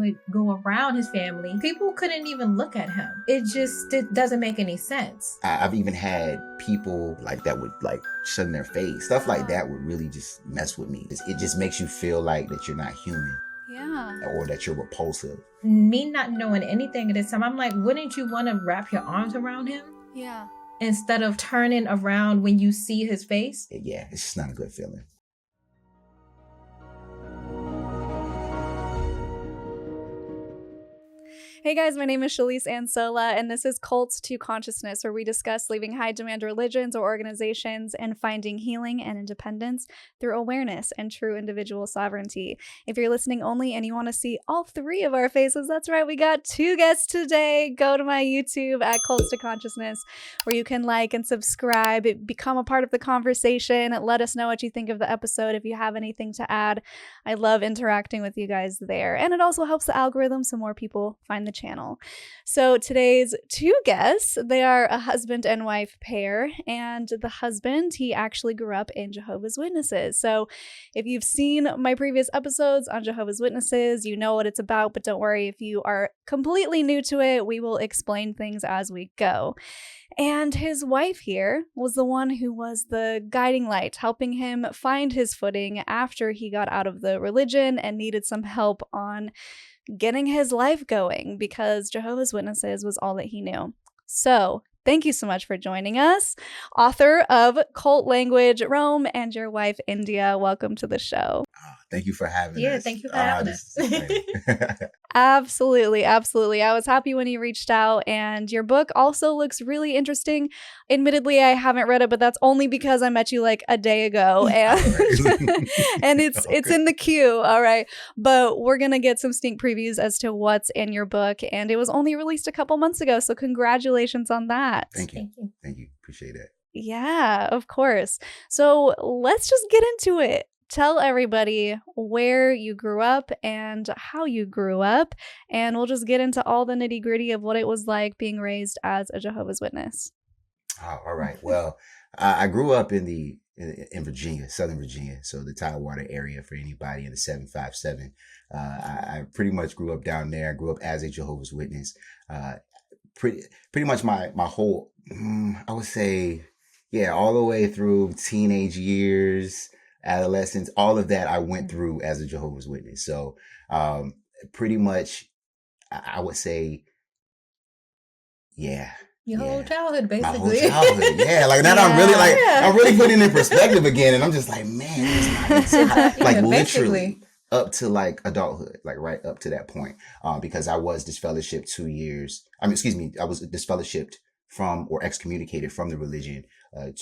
would go around his family, people couldn't even look at him. It doesn't make any sense. I've even had people like that would like shun their face. Stuff like that would really just mess with me. It just makes you feel like that you're not human. Yeah. Or that you're repulsive. Me not knowing anything at this time, I'm like, wouldn't you want to wrap your arms around him? Yeah. Instead of turning around when you see his face? Yeah, it's just not a good feeling. Hey guys, my name is Shelise Ansola, and this is Cults to Consciousness, where we discuss leaving high-demand religions or organizations and finding healing and independence through awareness and true individual sovereignty. If you're listening only and you want to see all three of our faces, that's right, we got two guests today. Go to my YouTube at Cults to Consciousness, where you can like and subscribe, become a part of the conversation, let us know what you think of the episode if you have anything to add. I love interacting with you guys there, and it also helps the algorithm so more people find the channel. So today's two guests, they are a husband and wife pair, and the husband, he actually grew up in Jehovah's Witnesses. So if you've seen my previous episodes on Jehovah's Witnesses, you know what it's about, but don't worry, if you are completely new to it, we will explain things as we go. And his wife here was the one who was the guiding light, helping him find his footing after he got out of the religion and needed some help on getting his life going, because Jehovah's Witnesses was all that he knew. So thank you so much for joining us. Author of Cult Language, Rome, and your wife, India. Welcome to the show. Thank you for having us. Yeah, thank you for having us. Absolutely, absolutely. I was happy when you reached out, and your book also looks really interesting. Admittedly, I haven't read it, but that's only because I met you like a day ago, and and it's in the queue. All right, but we're gonna get some sneak previews as to what's in your book, and it was only released a couple months ago, so congratulations on that. Thank you. Thank you. Appreciate it. Yeah, of course. So let's just get into it. Tell everybody where you grew up and how you grew up, and we'll just get into all the nitty gritty of what it was like being raised as a Jehovah's Witness. Oh, all right. Well, I grew up in Virginia, Southern Virginia, so the Tidewater area for anybody in the 757. I pretty much grew up down there. I grew up as a Jehovah's Witness. Pretty much my whole, I would say, yeah, all the way through teenage years, adolescence, all of that I went through as a Jehovah's Witness. So pretty much I would say, yeah. Your whole childhood, basically. My whole childhood, yeah. Like now I'm really putting it in perspective again, and I'm just like, man, it's like literally basically. Up to like adulthood, like right up to that point, because I was disfellowshipped 2 years. I was disfellowshipped from or excommunicated from the religion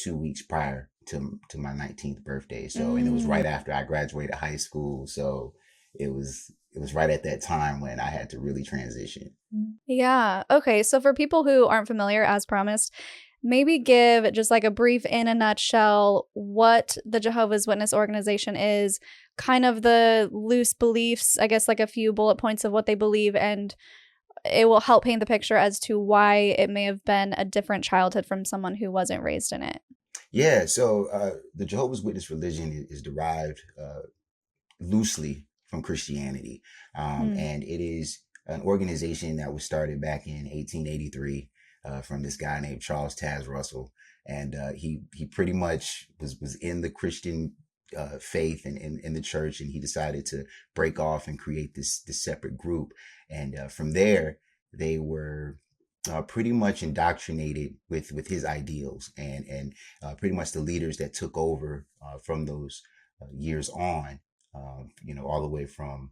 2 weeks prior to my 19th birthday. So, and it was right after I graduated high school. So it was right at that time when I had to really transition. Yeah. Okay. So for people who aren't familiar, as promised, maybe give just like a brief, in a nutshell, what the Jehovah's Witness organization is, kind of the loose beliefs, I guess like a few bullet points of what they believe, and it will help paint the picture as to why it may have been a different childhood from someone who wasn't raised in it. Yeah, so the Jehovah's Witness religion is derived loosely from Christianity, and it is an organization that was started back in 1883 from this guy named Charles Taz Russell, and he pretty much was in the Christian faith and in the church, and he decided to break off and create this separate group, and from there they were pretty much indoctrinated with his ideals, and pretty much the leaders that took over from those years on, all the way from,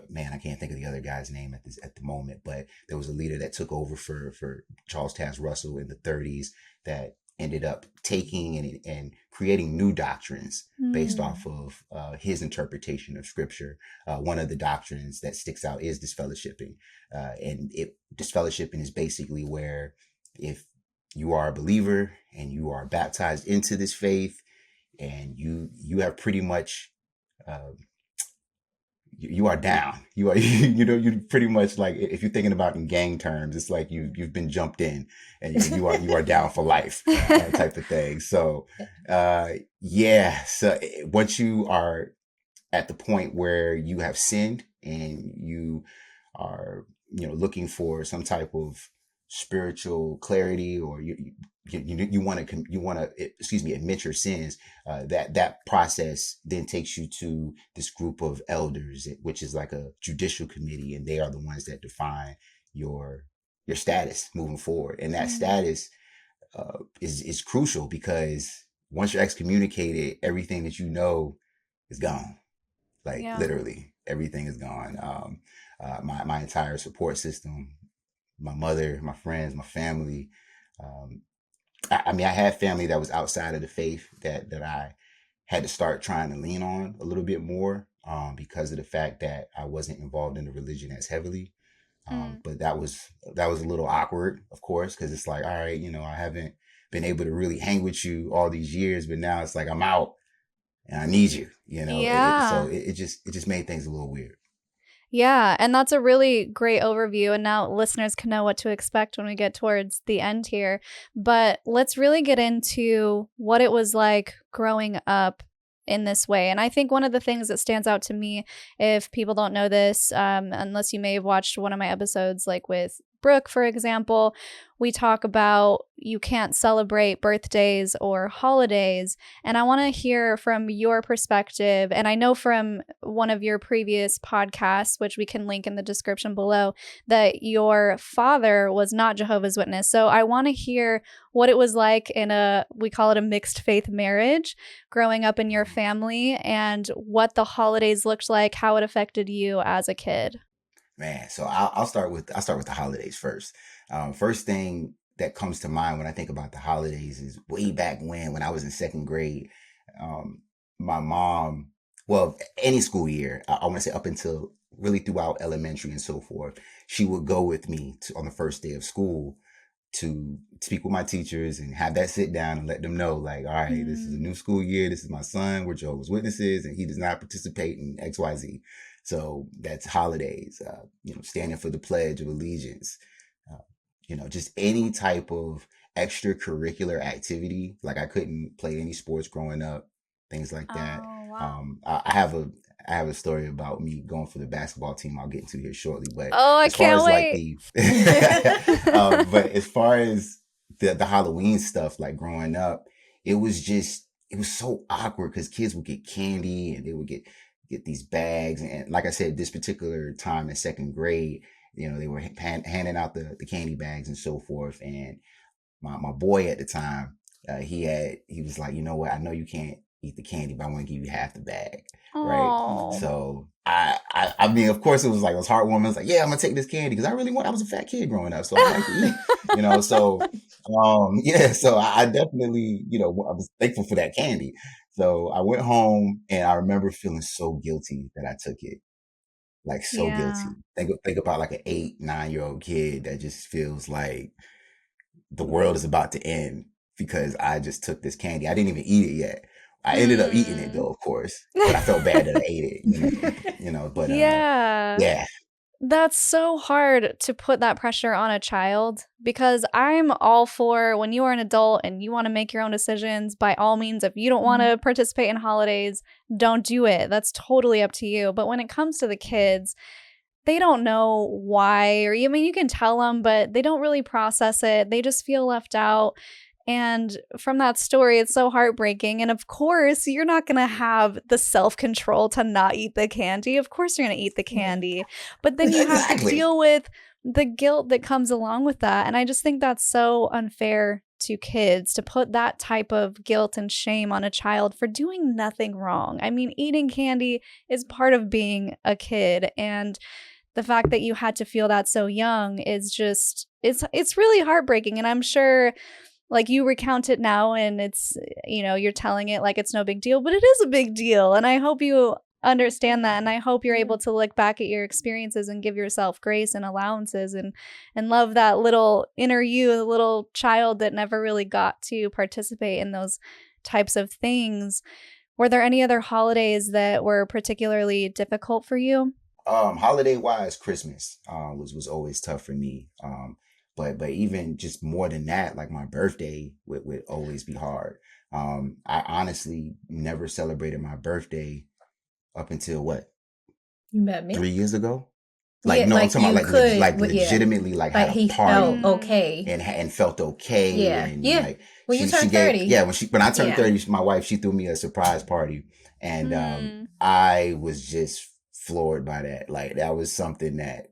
man, I can't think of the other guy's name at the moment, but there was a leader that took over for Charles Taz Russell in the 30s that ended up taking and creating new doctrines based off of his interpretation of scripture. One of the doctrines that sticks out is disfellowshipping. And disfellowshipping is basically where if you are a believer and you are baptized into this faith and you have pretty much, you are down. You are, you pretty much, like, if you're thinking about in gang terms, it's like you've been jumped in and you are down for life type of thing. So, so once you are at the point where you have sinned and you are looking for some type of spiritual clarity, or you want to admit your sins, that process then takes you to this group of elders, which is like a judicial committee, and they are the ones that define your status moving forward. And that status is crucial, because once you're excommunicated, everything that is gone. Like literally everything is gone. My entire support system, my mother, my friends, my family. I mean, I had family that was outside of the faith that I had to start trying to lean on a little bit more, because of the fact that I wasn't involved in the religion as heavily. But that was a little awkward, of course, because it's like, all right, I haven't been able to really hang with you all these years, but now it's like I'm out and I need you, Yeah. So it just made things a little weird. Yeah, and that's a really great overview. And now listeners can know what to expect when we get towards the end here. But let's really get into what it was like growing up in this way. And I think one of the things that stands out to me, if people don't know this, unless you may have watched one of my episodes, like with Brooke, for example, we talk about you can't celebrate birthdays or holidays. And I want to hear from your perspective. And I know from one of your previous podcasts, which we can link in the description below, that your father was not Jehovah's Witness. So I want to hear what it was like in we call it a mixed faith marriage, growing up in your family, and what the holidays looked like, how it affected you as a kid. Man, so I'll start with the holidays first. First thing that comes to mind when I think about the holidays is way back when I was in second grade. My mom, well, any school year, I want to say up until really throughout elementary and so forth, she would go with me on the first day of school to speak with my teachers and have that sit down and let them know, like, all right, this is a new school year. This is my son. We're Jehovah's Witnesses, and he does not participate in XYZ. So that's holidays, standing for the Pledge of Allegiance, just any type of extracurricular activity. Like, I couldn't play any sports growing up, things like that. Oh, wow. I have a story about me going for the basketball team I'll get into here shortly. But Oh, I as far can't as wait. but as far as the Halloween stuff, like growing up, it was so awkward, because kids would get candy and they would get these bags. And like I said, this particular time in second grade, they were handing out the candy bags and so forth. And my boy at the time, he was like, you know what? I know you can't eat the candy, but I want to give you half the bag. Right. Oh. So I mean, of course it was heartwarming. I was like, yeah, I'm gonna take this candy, because I was a fat kid growing up. So I like to eat, so, yeah, so I definitely, I was thankful for that candy. So I went home and I remember feeling so guilty that I took it. Like, so Yeah. guilty. Think about like an 8-9-year-old kid that just feels like the world is about to end because I just took this candy. I didn't even eat it yet. I ended up eating it though, of course, but I felt bad that I ate it, but Yeah. yeah. That's so hard to put that pressure on a child, because I'm all for when you are an adult and you want to make your own decisions, by all means. If you don't want to participate in holidays, don't do it. That's totally up to you. But when it comes to the kids, they don't know why, or I mean, you can tell them, but they don't really process it. They just feel left out. And from that story, it's so heartbreaking. And of course, you're not going to have the self-control to not eat the candy. Of course, you're going to eat the candy. But then you have to deal with the guilt that comes along with that. And I just think that's so unfair to kids, to put that type of guilt and shame on a child for doing nothing wrong. I mean, eating candy is part of being a kid. And the fact that you had to feel that so young is just, it's really heartbreaking. And I'm sure, like, you recount it now and it's, you're telling it like it's no big deal, but it is a big deal. And I hope you understand that. And I hope you're able to look back at your experiences and give yourself grace and allowances, and love that little inner you, the little child that never really got to participate in those types of things. Were there any other holidays that were particularly difficult for you? Holiday wise, Christmas was always tough for me. But even just more than that, like my birthday would always be hard. I honestly never celebrated my birthday up until what? You met me? 3 years ago? Like, Yeah, no, I'm like talking you about could, like yeah. legitimately like Like had a he party felt okay. and felt okay. Yeah. And Yeah. like When you she turn gave, 30. yeah, when I turned Yeah. 30, my wife, she threw me a surprise party. And I was just floored by that. Like that was something that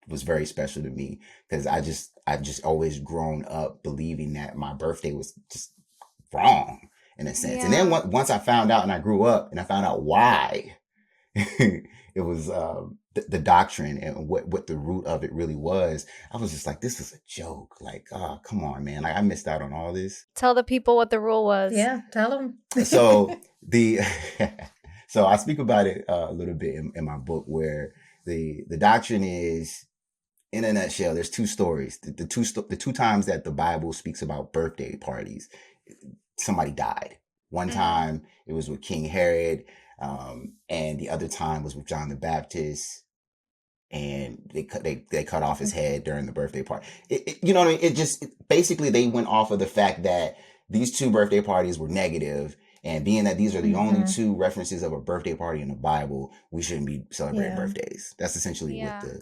was very special to me because I've just always grown up believing that my birthday was just wrong in a sense. And then once I found out and I grew up and I found out why, it was the doctrine and what the root of it really was. I was just like, this is a joke. Like, oh, come on, man. Like I missed out on all this. Tell the people what the rule was. Yeah, tell them. So so I speak about it a little bit in my book where the doctrine is, in a nutshell, there's two stories. The two times that the Bible speaks about birthday parties, somebody died. One time it was with King Herod, and the other time was with John the Baptist, and they cut off his head during the birthday party. You know what I mean? Basically they went off of the fact that these two birthday parties were negative, and being that these are the only two references of a birthday party in the Bible, we shouldn't be celebrating birthdays. That's essentially what the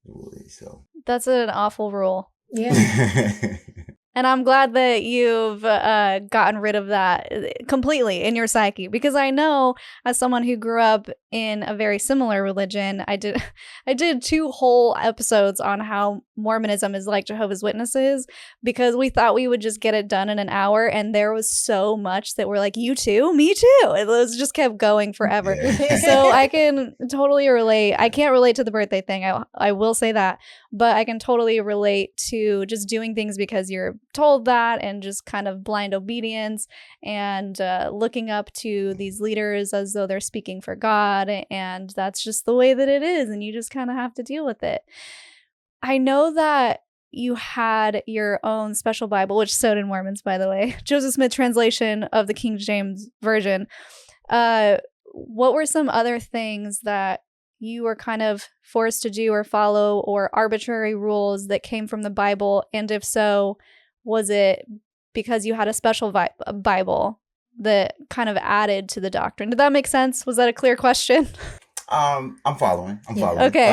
rule is. So that's an awful rule. Yeah. And I'm glad that you've gotten rid of that completely in your psyche, because I know, as someone who grew up in a very similar religion, I did 2 whole episodes on how Mormonism is like Jehovah's Witnesses, because we thought we would just get it done in an hour, and there was so much that we're like, you too, me too. It was just kept going forever. Yeah. So I can totally relate. I can't relate to the birthday thing. I will say that. But I can totally relate to just doing things because you're told that, and just kind of blind obedience, and looking up to these leaders as though they're speaking for God. And that's just the way that it is. And you just kind of have to deal with it. I know that you had your own special Bible, which so did Mormons, by the way, Joseph Smith translation of the King James Version. What were some other things that you were kind of forced to do or follow, or arbitrary rules that came from the Bible? And if so, was it because you had a special Bible that kind of added to the doctrine? Did that make sense? Was that a clear question? I'm following. Okay.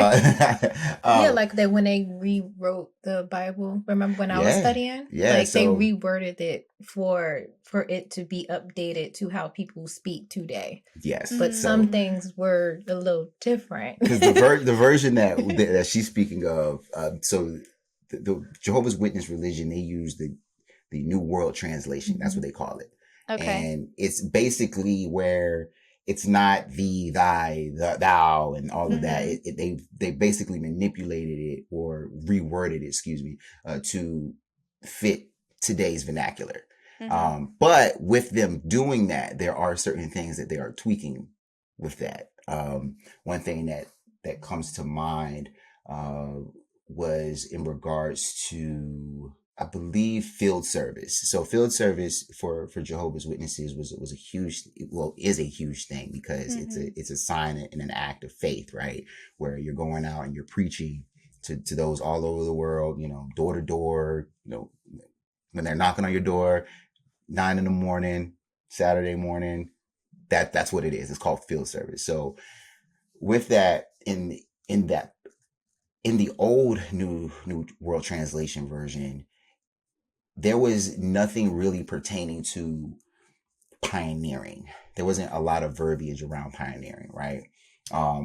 Yeah, like that when they rewrote the Bible. Remember when I was studying? Yeah. Like they reworded it for it to be updated to how people speak today. Yes. But some things were a little different. Because the version that she's speaking of, so the Jehovah's Witness religion, they use the New World Translation. That's what they call it. Okay. And it's basically where it's not thee, thy, thou, and all of that. They basically manipulated it or reworded it, to fit today's vernacular. But with them doing that, there are certain things that they are tweaking with that. One thing that comes to mind was in regards to, I believe, field service. So field service for Jehovah's Witnesses is a huge thing, because it's a sign and an act of faith, right? Where you're going out and you're preaching to those all over the world, door to door, when they're knocking on your door, 9 a.m, Saturday morning, that's what it is. It's called field service. So with that, in the old New World Translation version, there was nothing really pertaining to pioneering. There wasn't a lot of verbiage around pioneering, right?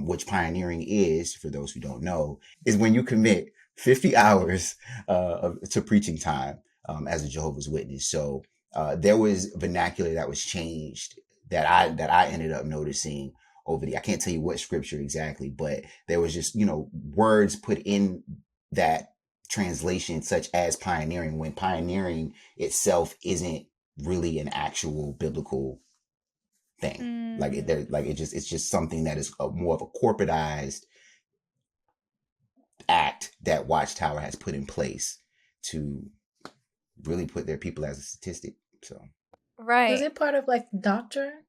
Which pioneering is, for those who don't know, is when you commit 50 hours to preaching time as a Jehovah's Witness. So there was vernacular that was changed that I ended up noticing over I can't tell you what scripture exactly, but there was just, words put in that translation, such as pioneering, when pioneering itself isn't really an actual biblical thing. It's just something that is more of a corporatized act that Watchtower has put in place to really put their people as a statistic. So right. Was it part of like doctrine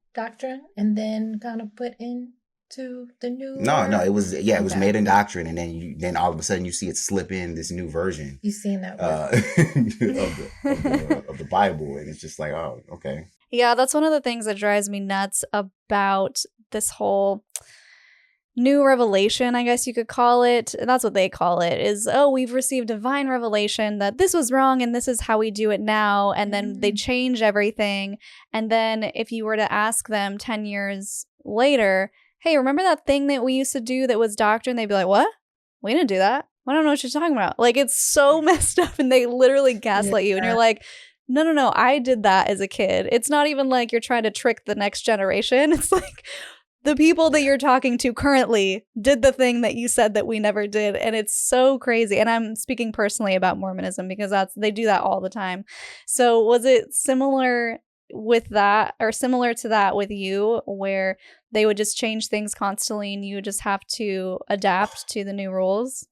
and then kind of put into the new? No, it was it was made in doctrine, and then all of a sudden you see it slip in this new version. You seen that of the Bible, and it's just like, oh, okay. Yeah, that's one of the things that drives me nuts about this whole new revelation, I guess you could call it. That's what they call it, is, oh, we've received divine revelation that this was wrong and this is how we do it now. And then they change everything. And then if you were to ask them 10 years later, hey, remember that thing that we used to do that was doctrine? They'd be like, what? We didn't do that. I don't know what you're talking about. Like, it's so messed up, and they literally gaslight you. And you're like, no, I did that as a kid. It's not even like you're trying to trick the next generation. It's like the people that you're talking to currently did the thing that you said that we never did. And it's so crazy. And I'm speaking personally about Mormonism because they do that all the time. So was it similar with that, or similar to that with you, where they would just change things constantly and you just have to adapt to the new rules?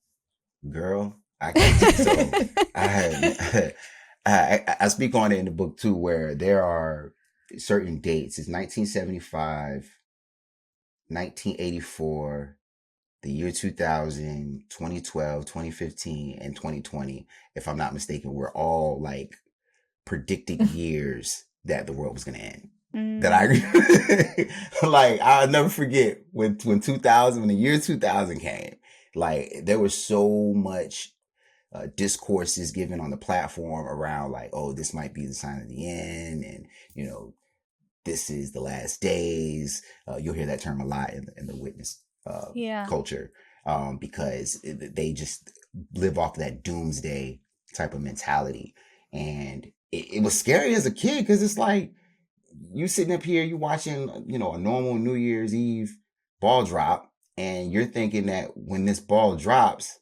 Girl, I can. So I speak on it in the book too, where there are certain dates. It's 1975, 1984, the year 2000, 2012, 2015, and 2020. If I'm not mistaken, were all like predicted years that the world was going to end. That I like, I'll never forget when the year 2000 came. Like, there was so much discourses given on the platform around like, oh, this might be the sign of the end, and this is the last days. You'll hear that term a lot in the witness culture, because they just live off that doomsday type of mentality. And it was scary as a kid, because it's like, you sitting up here, you watching, a normal New Year's Eve ball drop, and you're thinking that when this ball drops,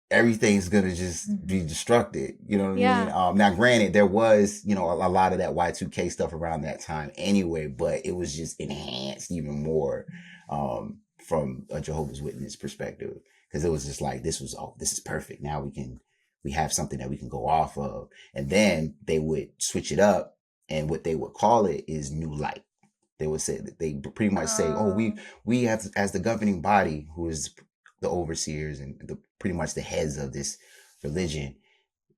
everything's gonna just be destructed. You know what I mean? Now, granted, there was, a lot of that Y2K stuff around that time anyway, but it was just enhanced even more from a Jehovah's Witness perspective, because it was just like, this is perfect. Now we have something that we can go off of. And then they would switch it up, and what they would call it is new light. They would say that they pretty much say, oh, we have, as the governing body, who is the overseers and pretty much the heads of this religion,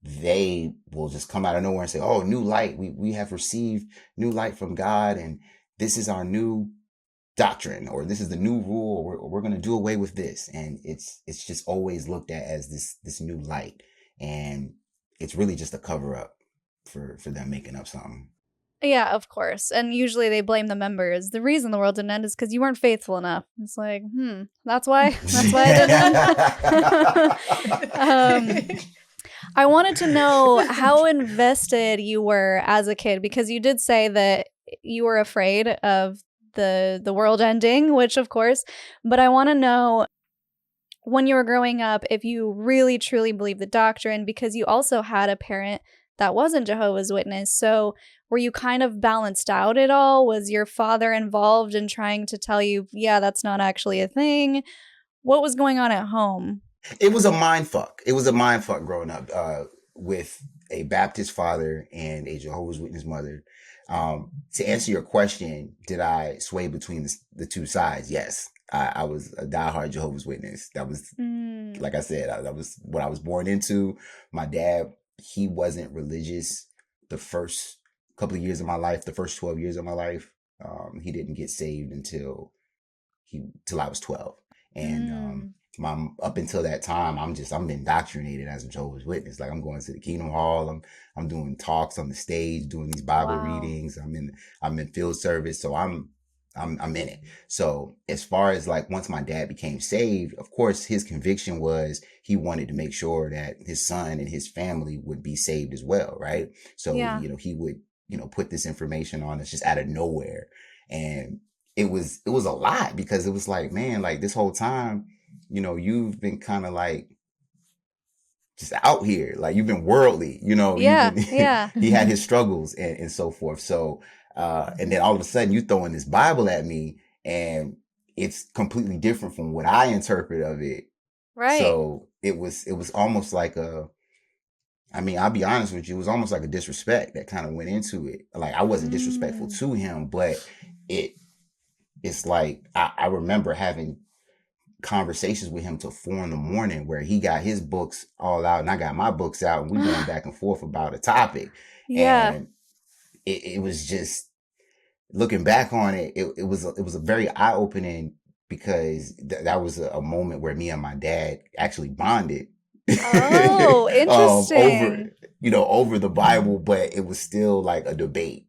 they will just come out of nowhere and say, oh, new light. We have received new light from God, and this is our new doctrine, or this is the new rule, or we're going to do away with this. And it's just always looked at as this new light. And it's really just a cover up for them making up something. Yeah, of course. And usually they blame the members. The reason the world didn't end is because you weren't faithful enough. It's like, that's why it didn't end. I wanted to know how invested you were as a kid, because you did say that you were afraid of the world ending, which of course, but I want to know, when you were growing up, if you really truly believed the doctrine, because you also had a parent that wasn't Jehovah's Witness. So were you kind of balanced out at all? Was your father involved in trying to tell you, yeah, that's not actually a thing? What was going on at home? It was a mind fuck. It was a mind fuck growing up with a Baptist father and a Jehovah's Witness mother. To answer your question, did I sway between the two sides? Yes. I was a diehard Jehovah's Witness. That was, like I said, that was what I was born into. My dad, he wasn't religious the first couple of years of my life, the first 12 years of my life. He didn't get saved until I was 12. And up until that time, I'm indoctrinated as a Jehovah's Witness. Like, I'm going to the Kingdom Hall. I'm doing talks on the stage, doing these Bible readings. I'm in field service. So I'm in it. So as far as like, once my dad became saved, of course, his conviction was he wanted to make sure that his son and his family would be saved as well. Right. So, he would, put this information on us just out of nowhere. And it was a lot, because it was like, man, like, this whole time, you've been kind of like just out here, like, you've been worldly, He had his struggles and so forth. So, and then all of a sudden you throwing this Bible at me, and it's completely different from what I interpret of it. Right. So it was almost like I'll be honest with you, it was almost like a disrespect that kind of went into it. Like, I wasn't disrespectful to him, but it's like, I remember having conversations with him till 4 a.m, where he got his books all out and I got my books out, and we going back and forth about a topic. Yeah. And it was just, looking back on it, it was a very eye-opening, because that was a moment where me and my dad actually bonded. Oh, Over, interesting. over the Bible, but it was still like a debate,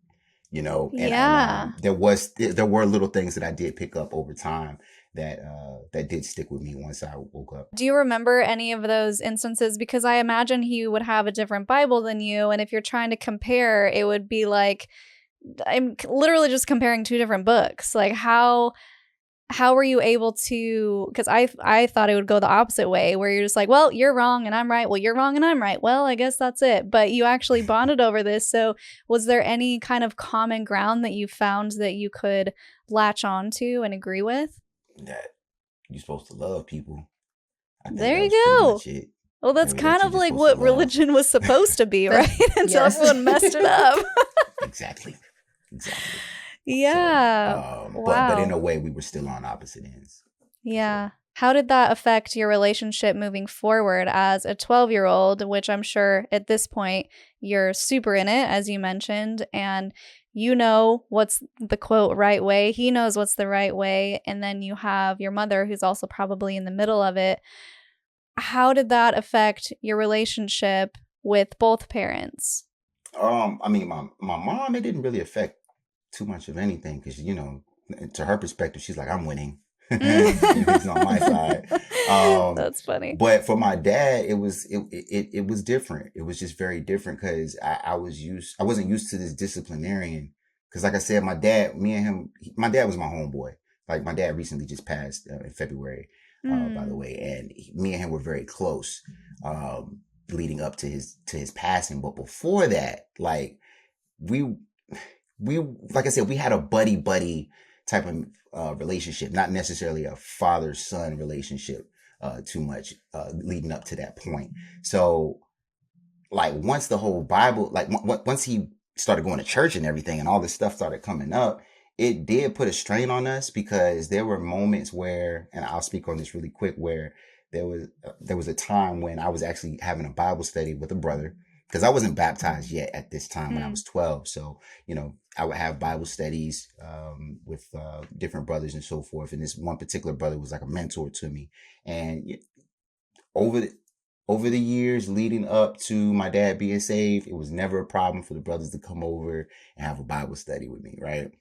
and Yeah. there were little things that I did pick up over time that did stick with me once I woke up. Do you remember any of those instances? Because I imagine he would have a different Bible than you, and if you're trying to compare, it would be like I'm literally just comparing two different books. Like how were you able to, because I thought it would go the opposite way where you're just like, well, you're wrong and I'm right. Well, you're wrong and I'm right. Well, I guess that's it. But you actually bonded over this. So was there any kind of common ground that you found that you could latch on to and agree with? That you're supposed to love people. I think There that you was pretty go. much it. Well, that's That kind you're of just like supposed what to love. religion was supposed to be, right? Until Yes. everyone messed it up. Exactly. Yeah. So, Wow. but in a way, we were still on opposite ends. Yeah. How did that affect your relationship moving forward as a 12-year-old, which I'm sure at this point you're super in it, as you mentioned, and you know what's the quote right way. He knows what's the right way. And then you have your mother who's also probably in the middle of it. How did that affect your relationship with both parents? I mean, my mom, it didn't really affect too much of anything because, to her perspective, she's like, I'm winning. He's on my side. That's funny. But for my dad, it was different. It was just very different because I wasn't used to this disciplinarian. Because like I said, my dad was my homeboy. Like my dad recently just passed in February, by the way, and me and him were very close, leading up to his passing. But before that, like we like I said, we had a buddy type of relationship, not necessarily a father-son relationship too much leading up to that point. So like once the whole Bible, like once he started going to church and everything and all this stuff started coming up, it did put a strain on us because there were moments where, and I'll speak on this really quick, where there was a time when I was actually having a Bible study with a brother because I wasn't baptized yet at this time when I was 12. So, I would have Bible studies with different brothers and so forth. And this one particular brother was like a mentor to me. And over the years leading up to my dad being saved, it was never a problem for the brothers to come over and have a Bible study with me, right?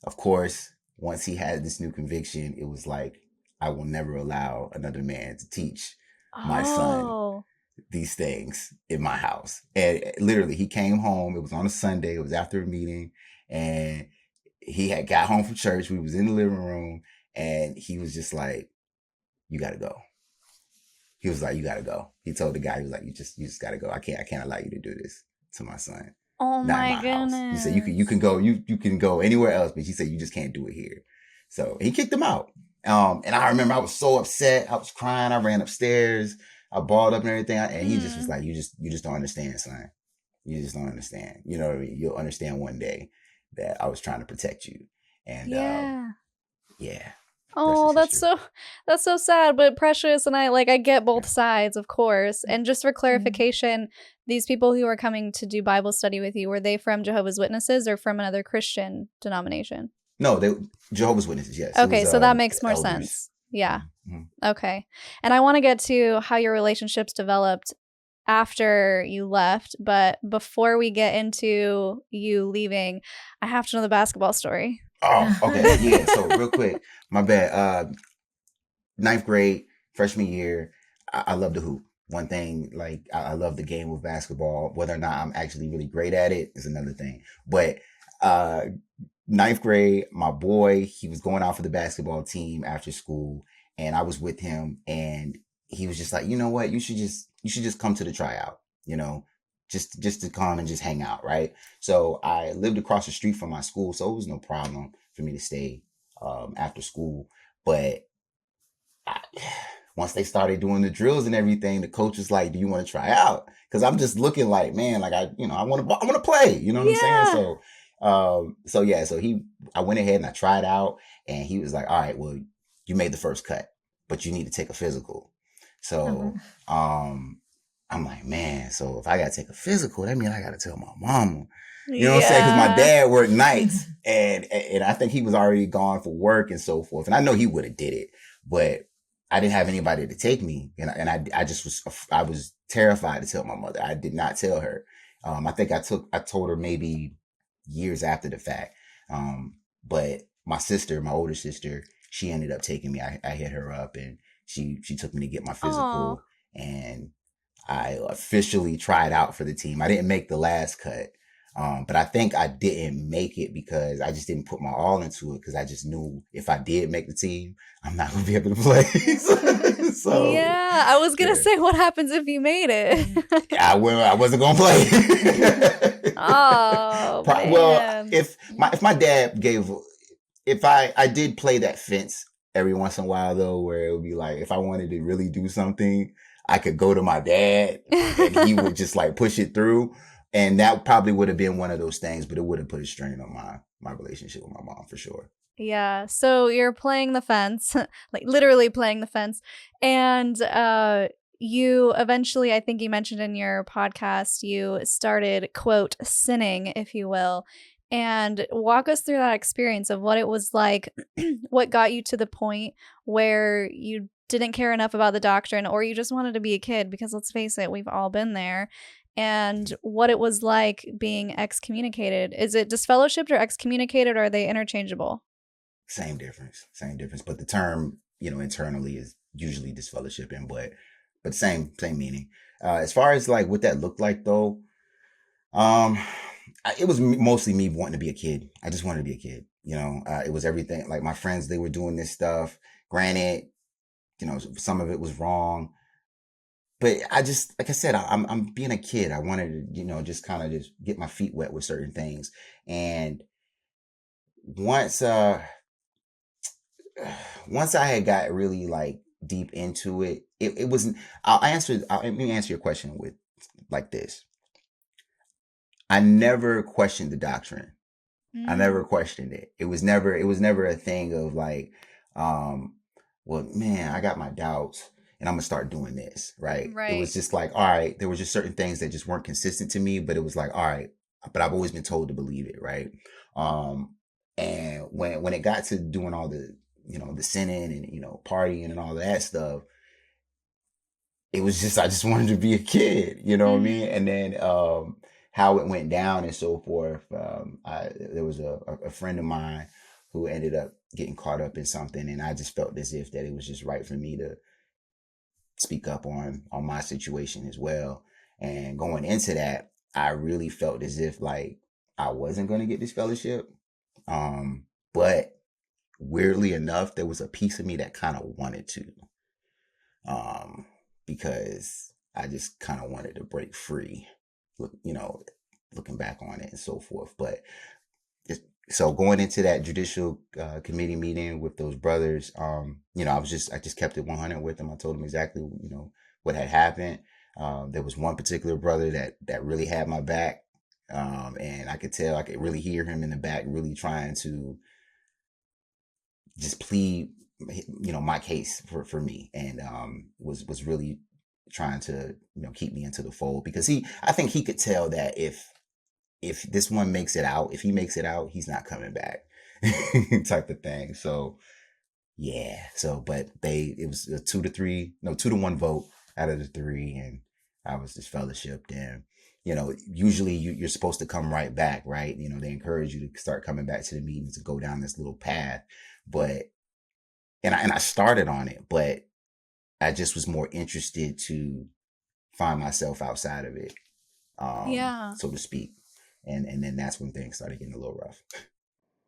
Of course, once he had this new conviction, it was like, I will never allow another man to teach my son these things in my house. And literally, he came home. It was on a Sunday. It was after a meeting. And he had got home from church. We was in the living room. And he was just like, you got to go. He was like, you got to go. He told the guy, he was like, you just got to go. I can't allow you to do this to my son. Oh Not in my my goodness. house. He said, you can go, you can go anywhere else. But he said, you just can't do it here. So he kicked him out. And I remember I was so upset. I was crying. I ran upstairs. I balled up and everything. And he just was like, you just don't understand, son. You just don't understand. You know what I mean? You'll understand one day that I was trying to protect you. And yeah. Oh, that's so sad, but precious. And I get both sides, of course. And just for clarification, these people who are coming to do Bible study with you, were they from Jehovah's Witnesses or from another Christian denomination? No, they Jehovah's Witnesses, yes. Okay, so that makes more elders. sense. Yeah. Mm-hmm. Okay. And I want to get to how your relationships developed after you left, but before we get into you leaving, I have to know the basketball story. Oh, okay. Yeah. So real quick, my bad. 9th grade, freshman year, I love to hoop. One thing, like I love the game of basketball. Whether or not I'm actually really great at it is another thing. But 9th grade, my boy, he was going out for the basketball team after school, and I was with him, and he was just like, you know what, you should just come to the tryout, just to come and just hang out, right? So I lived across the street from my school, so it was no problem for me to stay after school. But once they started doing the drills and everything, the coach was like, do you want to try out? Because I'm just looking like, man, like I want to play, you know what I'm saying? So I went ahead and I tried out, and he was like, all right, well, you made the first cut, but you need to take a physical. So I'm like, man, so if I got to take a physical, that means I got to tell my mama. You know what I'm saying? Because my Yeah. dad worked nights, and I think he was already gone for work and so forth. And I know he would have did it, but I didn't have anybody to take me, and I just was terrified to tell my mother. I did not tell her. I think I told her maybe years after the fact. But my older sister, she ended up taking me. I hit her up, and she took me to get my Aw. physical, and I officially tried out for the team. I didn't make the last cut. But I think I didn't make it because I just didn't put my all into it, because I just knew if I did make the team, I'm not going to be able to play. So, Yeah, I was gonna yeah. say, what happens if you made it? I wasn't going to play. Oh Well, man. if my dad if I did play that fence every once in a while, though, where it would be like, if I wanted to really do something, I could go to my dad and he would just like push it through. And that probably would have been one of those things, but it would have put a strain on my relationship with my mom for sure. Yeah, so you're playing the fence, like literally playing the fence, and you eventually, I think you mentioned in your podcast, you started, quote, sinning, if you will, and walk us through that experience of what it was like, what got you to the point where you didn't care enough about the doctrine, or you just wanted to be a kid, because let's face it, we've all been there, and what it was like being excommunicated. Is it disfellowshipped or excommunicated, or are they interchangeable? Same difference. But the term, internally is usually disfellowshipping, but same meaning. As far as like what that looked like though, it was mostly me wanting to be a kid. I just wanted to be a kid. It was everything. Like my friends, they were doing this stuff. Granted, some of it was wrong, but I just, like I said, I'm being a kid. I wanted to, just kind of just get my feet wet with certain things. And once, once I had got really like deep into it, it wasn't. Let me answer your question with like this. I never questioned the doctrine. I never questioned it. It was never a thing of like, well, man, I got my doubts and I'm gonna start doing this, right? It Right. was just like, all right, there were just certain things that just weren't consistent to me, but it was like, all right, but I've always been told to believe it, right? And when it got to doing all the, the sinning and, partying and all that stuff, it was just, I just wanted to be a kid, you know what I mean? And then, how it went down and so forth. There was a friend of mine who ended up getting caught up in something, and I just felt as if that it was just right for me to speak up on my situation as well. And going into that, I really felt as if like I wasn't going to get this fellowship. But weirdly enough, there was a piece of me that kind of wanted to, because I just kind of wanted to break free, looking back on it and so forth. But so going into that judicial committee meeting with those brothers, I just kept it 100 with them. I told them exactly, what had happened. There was one particular brother that really had my back. And I could really hear him in the back, really trying to just plead, my case for me, and was really trying to, keep me into the fold, because I think he could tell that if this one makes it out, if he makes it out, he's not coming back, type of thing. So yeah. So, but it was a 2-1 vote out of the 3, and I was disfellowshipped. And usually you're supposed to come right back, right? They encourage you to start coming back to the meetings and go down this little path. But and I started on it, but I just was more interested to find myself outside of it, Yeah. so to speak. And then that's when things started getting a little rough.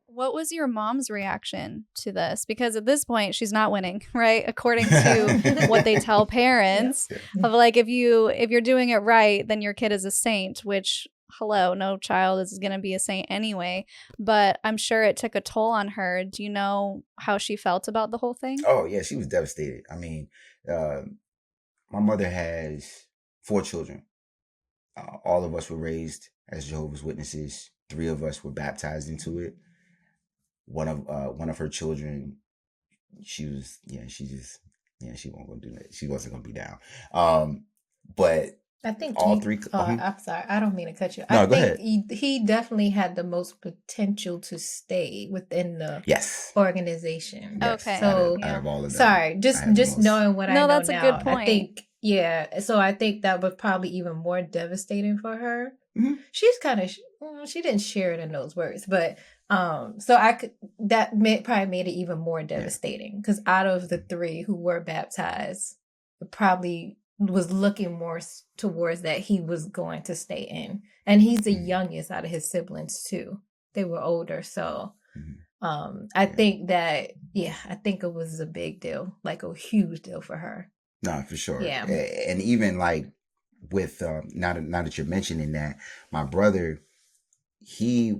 What was your mom's reaction to this? Because at this point, she's not winning, right? According to what they tell parents, Yeah. of like, if you're doing it right, then your kid is a saint, which, hello, no child is going to be a saint anyway. But I'm sure it took a toll on her. Do you know how she felt about the whole thing? Oh yeah, she was devastated. I mean, my mother has 4 children. All of us were raised as Jehovah's Witnesses. 3 of us were baptized into it. One of her children, she wasn't gonna do that. She wasn't gonna be down. But I think all three. I'm sorry, I don't mean to cut you. I No, go think ahead. he definitely had the most potential to stay within the Yes. organization. Yes. Okay. So Out Yeah. of all of them, sorry, I had the just most. knowing what I No, know that's a good now, I point. think so I think that was probably even more devastating for her. Mhm. She's kind of she didn't share it in those words, but so I could probably made it even more devastating because out of the three who were baptized, it probably was looking more towards that he was going to stay in, and he's the youngest out of his siblings too. They were older, so I think that I think it was a big deal, like a huge deal for her. No, for sure. Yeah. And even like with now that you're mentioning that, my brother, he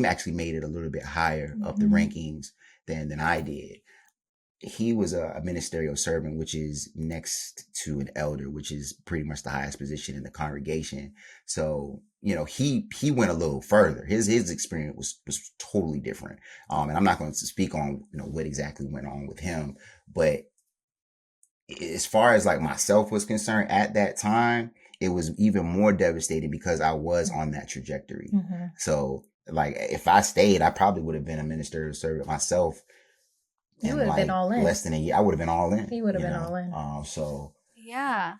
actually made it a little bit higher up the rankings than I did. He was a ministerial servant, which is next to an elder, which is pretty much the highest position in the congregation. So, he went a little further. His experience was totally different. And I'm not going to speak on, what exactly went on with him, but as far as like myself was concerned at that time, it was even more devastating because I was on that trajectory. So like if I stayed, I probably would have been a ministerial servant myself. You would have been all in. Less than a year, I would have been all in. He would have been all in. So Yeah.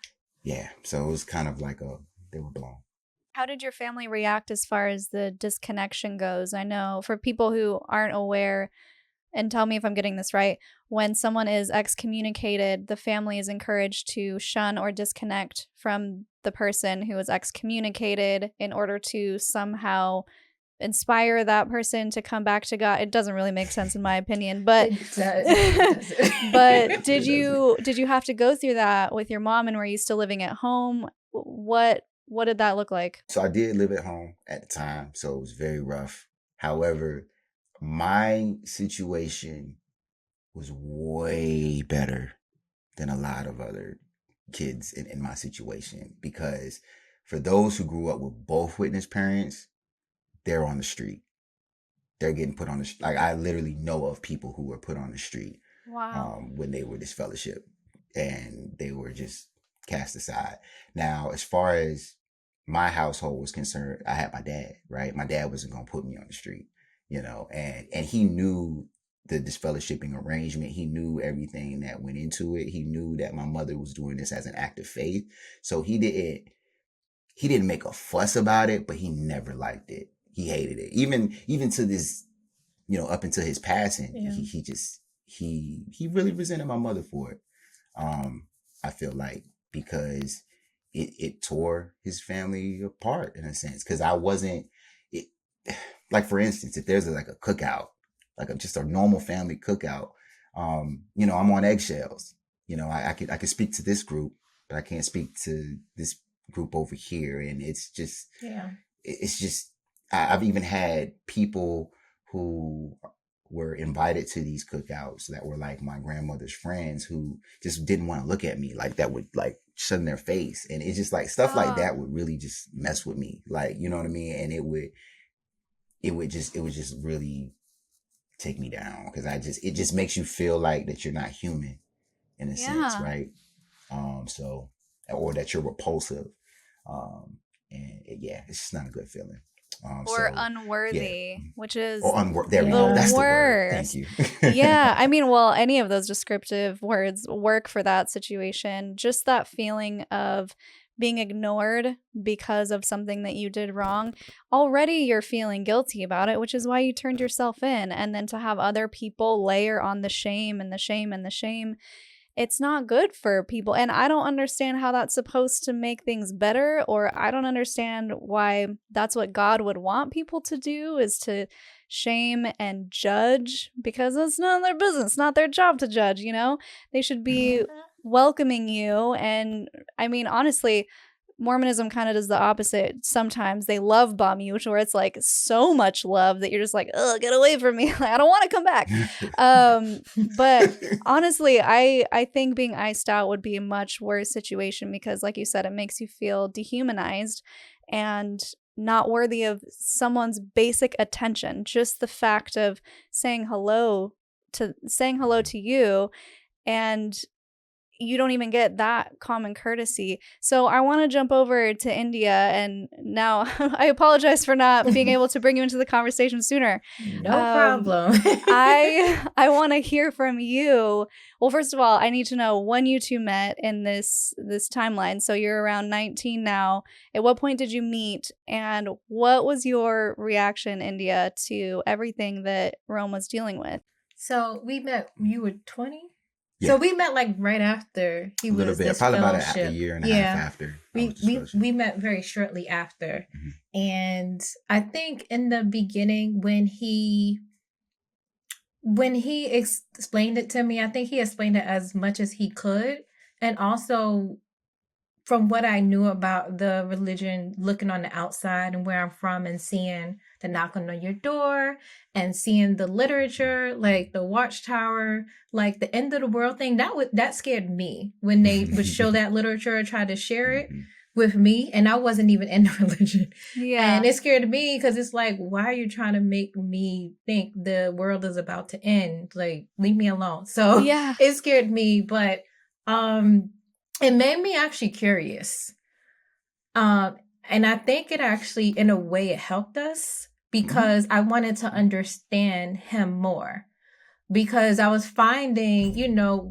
So it was kind of like they were blown. How did your family react as far as the disconnection goes? I know for people who aren't aware, and tell me if I'm getting this right, when someone is excommunicated, the family is encouraged to shun or disconnect from the person who is excommunicated in order to somehow inspire that person to come back to God. It doesn't really make sense in my opinion, but but did you have to go through that with your mom, and were you still living at home? What did that look like? So I did live at home at the time, so it was very rough. However, my situation was way better than a lot of other kids in my situation, because for those who grew up with both witness parents, they're on the street. They're getting put on the like I literally know of people who were put on the street. Wow. When they were disfellowship, and they were just cast aside. Now, as far as my household was concerned, I had my dad, right? My dad wasn't going to put me on the street, and he knew the disfellowshipping arrangement. He knew everything that went into it. He knew that my mother was doing this as an act of faith. So he didn't make a fuss about it, but he never liked it. He hated it. Even to this, up until his passing, he really resented my mother for it. I feel like, because it tore his family apart in a sense, because I wasn't it. Like, for instance, if there's like a cookout, like just a normal family cookout, I'm on eggshells. I could speak to this group, but I can't speak to this group over here, and it's just I've even had people who were invited to these cookouts that were like my grandmother's friends who just didn't want to look at me, like that would like shun their face, and it's just like stuff like that would really just mess with me, like, you know what I mean, and it would just really take me down, because it just makes you feel like that you're not human in a sense, right? So, or that you're repulsive, and it's just not a good feeling. Or unworthy, which is there we go. That's the the word. worst. Thank you. Yeah, I mean, well, any of those descriptive words work for that situation. Just that feeling of being ignored because of something that you did wrong. Already you're feeling guilty about it, which is why you turned yourself in. And then to have other people layer on the shame and the shame and the shame, it's not good for people. And I don't understand how that's supposed to make things better, or I don't understand why that's what God would want people to do, is to shame and judge, because it's none of their business, not their job to judge, They should be welcoming you. And I mean, honestly, Mormonism kind of does the opposite. Sometimes they love bomb you, where it's like so much love that you're just like, oh, get away from me. Like, I don't want to come back. But honestly, I think being iced out would be a much worse situation, because like you said, it makes you feel dehumanized and not worthy of someone's basic attention. Just the fact of saying hello to you, and you don't even get that common courtesy. So I want to jump over to India, and now I apologize for not being able to bring you into the conversation sooner. No problem. I want to hear from you. Well, first of all, I need to know when you two met in this timeline. So you're around 19 now. At what point did you meet, and what was your reaction, India, to everything that Rome was dealing with? So we met, you were 20? Yeah. So we met like right after he was a little bit, probably about a year and a half after. We met very shortly after. And I think in the beginning when he explained it to me, I think he explained it as much as he could. And also from what I knew about the religion, looking on the outside and where I'm from and seeing the knocking on your door and seeing the literature, like the Watchtower, like the end of the world thing, that scared me when they would show that literature and try to share it with me. And I wasn't even in the religion. Yeah. And it scared me because it's like, why are you trying to make me think the world is about to end? Like, leave me alone. So yeah, it scared me, but it made me actually curious. And I think it actually, in a way, it helped us because I wanted to understand him more. Because I was finding,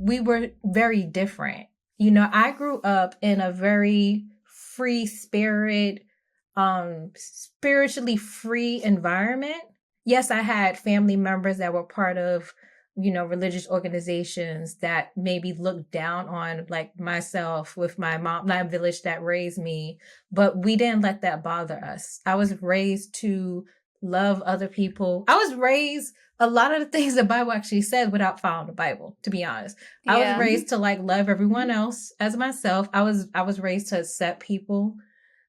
we were very different. I grew up in a very free spirit, spiritually free environment. Yes, I had family members that were part of religious organizations that maybe looked down on like myself with my mom, my village that raised me, but we didn't let that bother us. I was raised to love other people. I was raised a lot of the things the Bible actually said without following the Bible, to be honest. I was raised to like love everyone else as myself. I was raised to accept people.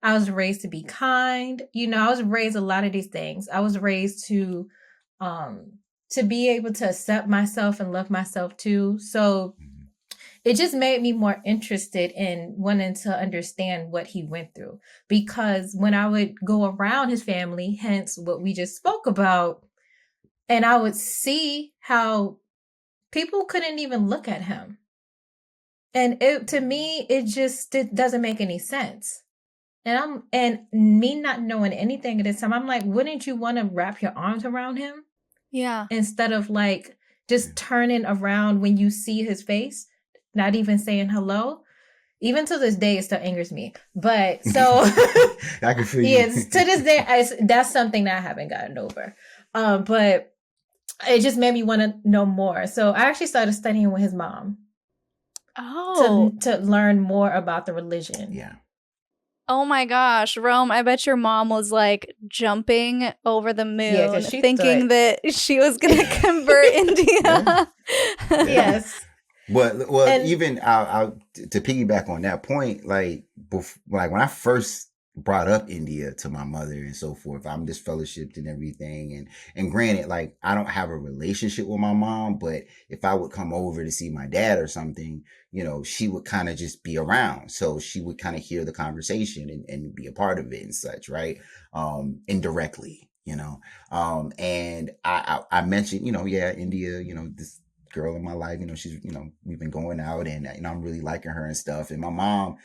I was raised to be kind. I was raised a lot of these things. I was raised to be able to accept myself and love myself too. So it just made me more interested in wanting to understand what he went through. Because when I would go around his family, hence what we just spoke about, and I would see how people couldn't even look at him. And to me, it doesn't make any sense. And me not knowing anything at this time, I'm like, wouldn't you want to wrap your arms around him? Yeah. Instead of like just turning around when you see his face, not even saying hello. Even to this day, it still angers me. But so I can feel you. Yes, to this day, that's something that I haven't gotten over. But it just made me want to know more. So I actually started studying with his mom. Oh. To learn more about the religion. Yeah. Oh my gosh, Rome, I bet your mom was like jumping over the moon, thinking that she was going to convert India. Yes. Well, and even to piggyback on that point, like when I first brought up India to my mother and so forth, I'm disfellowshipped and everything. And granted, like I don't have a relationship with my mom, but if I would come over to see my dad or something, she would kind of just be around. So she would kind of hear the conversation and be a part of it and such, right? Indirectly, and I mentioned, India, this girl in my life, she's, we've been going out and, I'm really liking her and stuff. And my mom,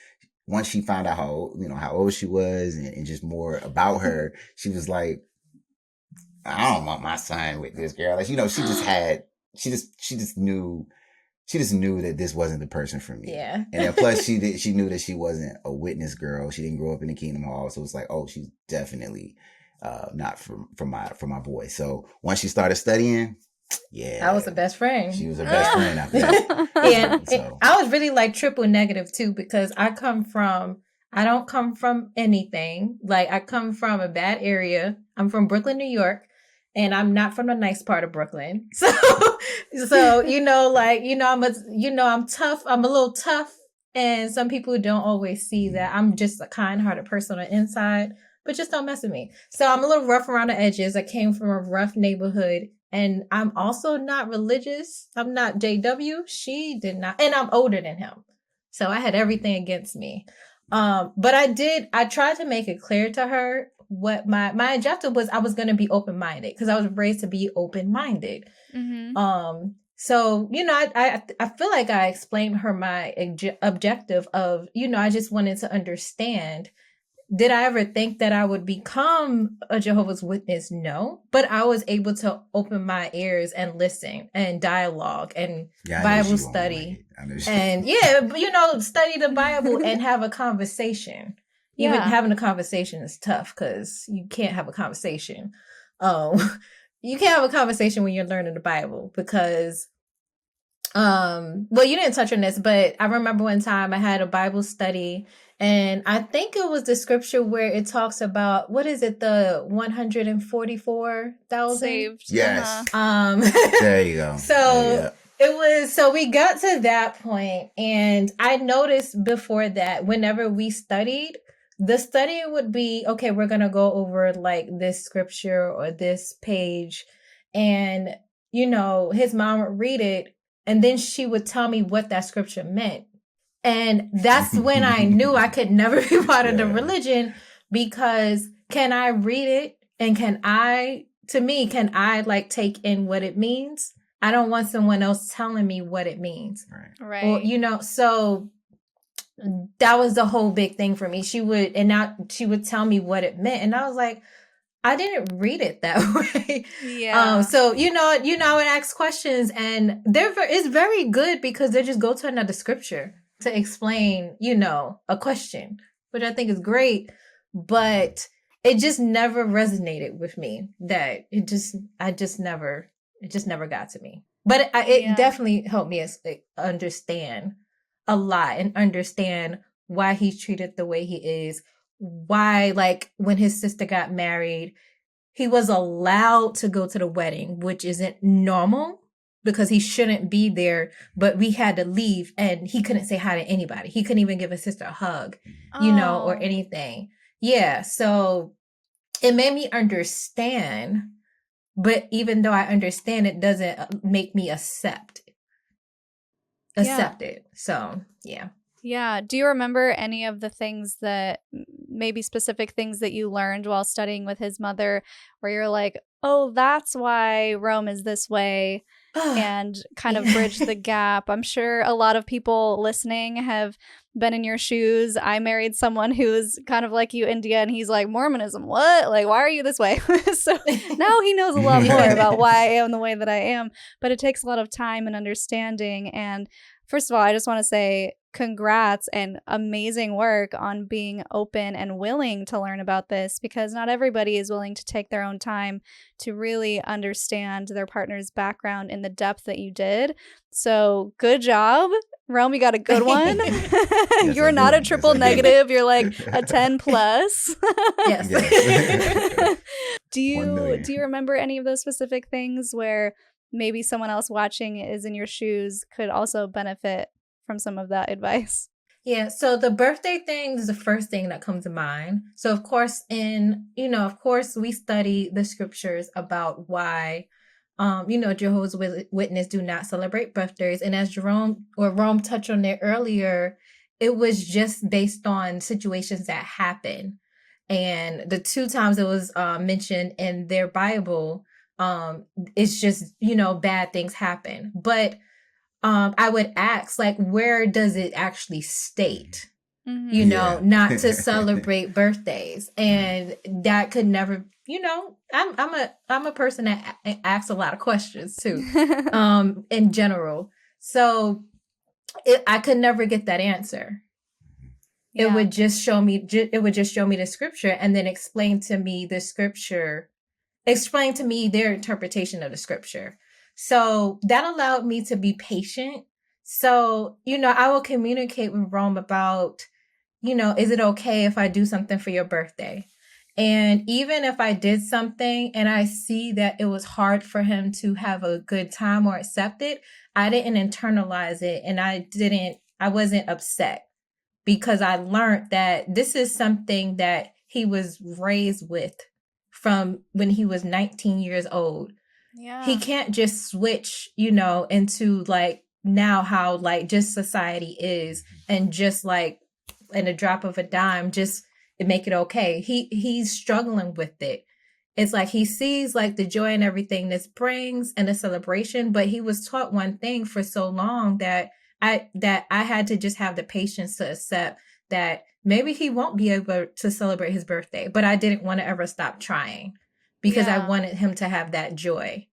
once she found out how old she was and just more about her, she was like, I don't want my son with this girl. Like, she just knew that this wasn't the person for me. Yeah. And then plus she knew that she wasn't a witness girl. She didn't grow up in the Kingdom Hall. So it's like, oh, she's definitely not for my boy. So once she started studying, yeah, I was the best friend. She was her best friend after that. And I was really like triple negative too, because I don't come from anything. Like I come from a bad area. I'm from Brooklyn, New York, and I'm not from the nice part of Brooklyn. So I'm tough. I'm a little tough, and some people don't always see that. I'm just a kind-hearted person on the inside, but just don't mess with me. So I'm a little rough around the edges. I came from a rough neighborhood. And I'm also not religious. I'm not JW. She did not. And I'm older than him. So I had everything against me. But I tried to make it clear to her what my objective was. I was going to be open-minded because I was raised to be open-minded. Mm-hmm. So, I feel like I explained her my objective of, I just wanted to understand. Did I ever think that I would become a Jehovah's Witness? No, but I was able to open my ears and listen and dialogue and Bible study and study the Bible and have a conversation. Even having a conversation is tough because you can't have a conversation. You can't have a conversation when you're learning the Bible because well, you didn't touch on this, but I remember one time I had a Bible study, and I think it was the scripture where it talks about, what is it, the 144,000 saved. Yes. There you go. So we got to that point, and I noticed before that whenever we studied, the study would be, okay, we're going to go over like this scripture or this page, and his mom would read it, and then she would tell me what that scripture meant. And that's when I knew I could never be part of the religion, because can I read it? And can I like take in what it means? I don't want someone else telling me what it means. Right. Or, so that was the whole big thing for me. She would tell me what it meant. And I was like, I didn't read it that way. Yeah. So, I would ask questions, and it's very good because they just go to another scripture to explain, a question, which I think is great, but it just never resonated with me. That it just never got to me. But it definitely helped me understand a lot and understand why he's treated the way he is. Why, like, when his sister got married, he was allowed to go to the wedding, which isn't normal because he shouldn't be there, but we had to leave and he couldn't say hi to anybody. He couldn't even give his sister a hug, or anything. Yeah. So it made me understand, but even though I understand, it doesn't make me accept it. So, yeah. Yeah. Do you remember any of the things that, maybe specific things that you learned while studying with his mother, where you're like, oh, that's why Rome is this way, and kind of bridge the gap? I'm sure a lot of people listening have been in your shoes. I married someone who is kind of like you, India, and he's like, Mormonism, what? Like, why are you this way? So now he knows a lot more about why I am the way that I am. But it takes a lot of time and understanding. And first of all, I just want to say congrats and amazing work on being open and willing to learn about this, because not everybody is willing to take their own time to really understand their partner's background in the depth that you did. So good job. Rome, you got a good one. Yes, You're not a triple negative. You're like a 10 plus. Yes. Do you remember any of those specific things where maybe someone else watching is in your shoes could also benefit from some of that advice? Yeah, so the birthday thing is the first thing that comes to mind. So of course we study the scriptures about why Jehovah's Witness do not celebrate birthdays. And as Rome touched on it earlier, it was just based on situations that happen. And the 2 times it was mentioned in their Bible, it's just, bad things happen. But I would ask, like, where does it actually state, not to celebrate birthdays? And that could never, I'm a person that asks a lot of questions too, in general. So I could never get that answer. Yeah. It would just show me the scripture and then explain to me their interpretation of the scripture. So that allowed me to be patient. So, I will communicate with Rome about, is it okay if I do something for your birthday? And even if I did something and I see that it was hard for him to have a good time or accept it, I didn't internalize it, and I wasn't upset, because I learned that this is something that he was raised with from when he was 19 years old. Yeah. He can't just switch, into like now how like just society is, and just like in a drop of a dime, just make it okay. He's struggling with it. it's like he sees like the joy and everything this brings and the celebration, but he was taught one thing for so long that I had to just have the patience to accept that maybe he won't be able to celebrate his birthday, but I didn't want to ever stop trying because I wanted him to have that joy,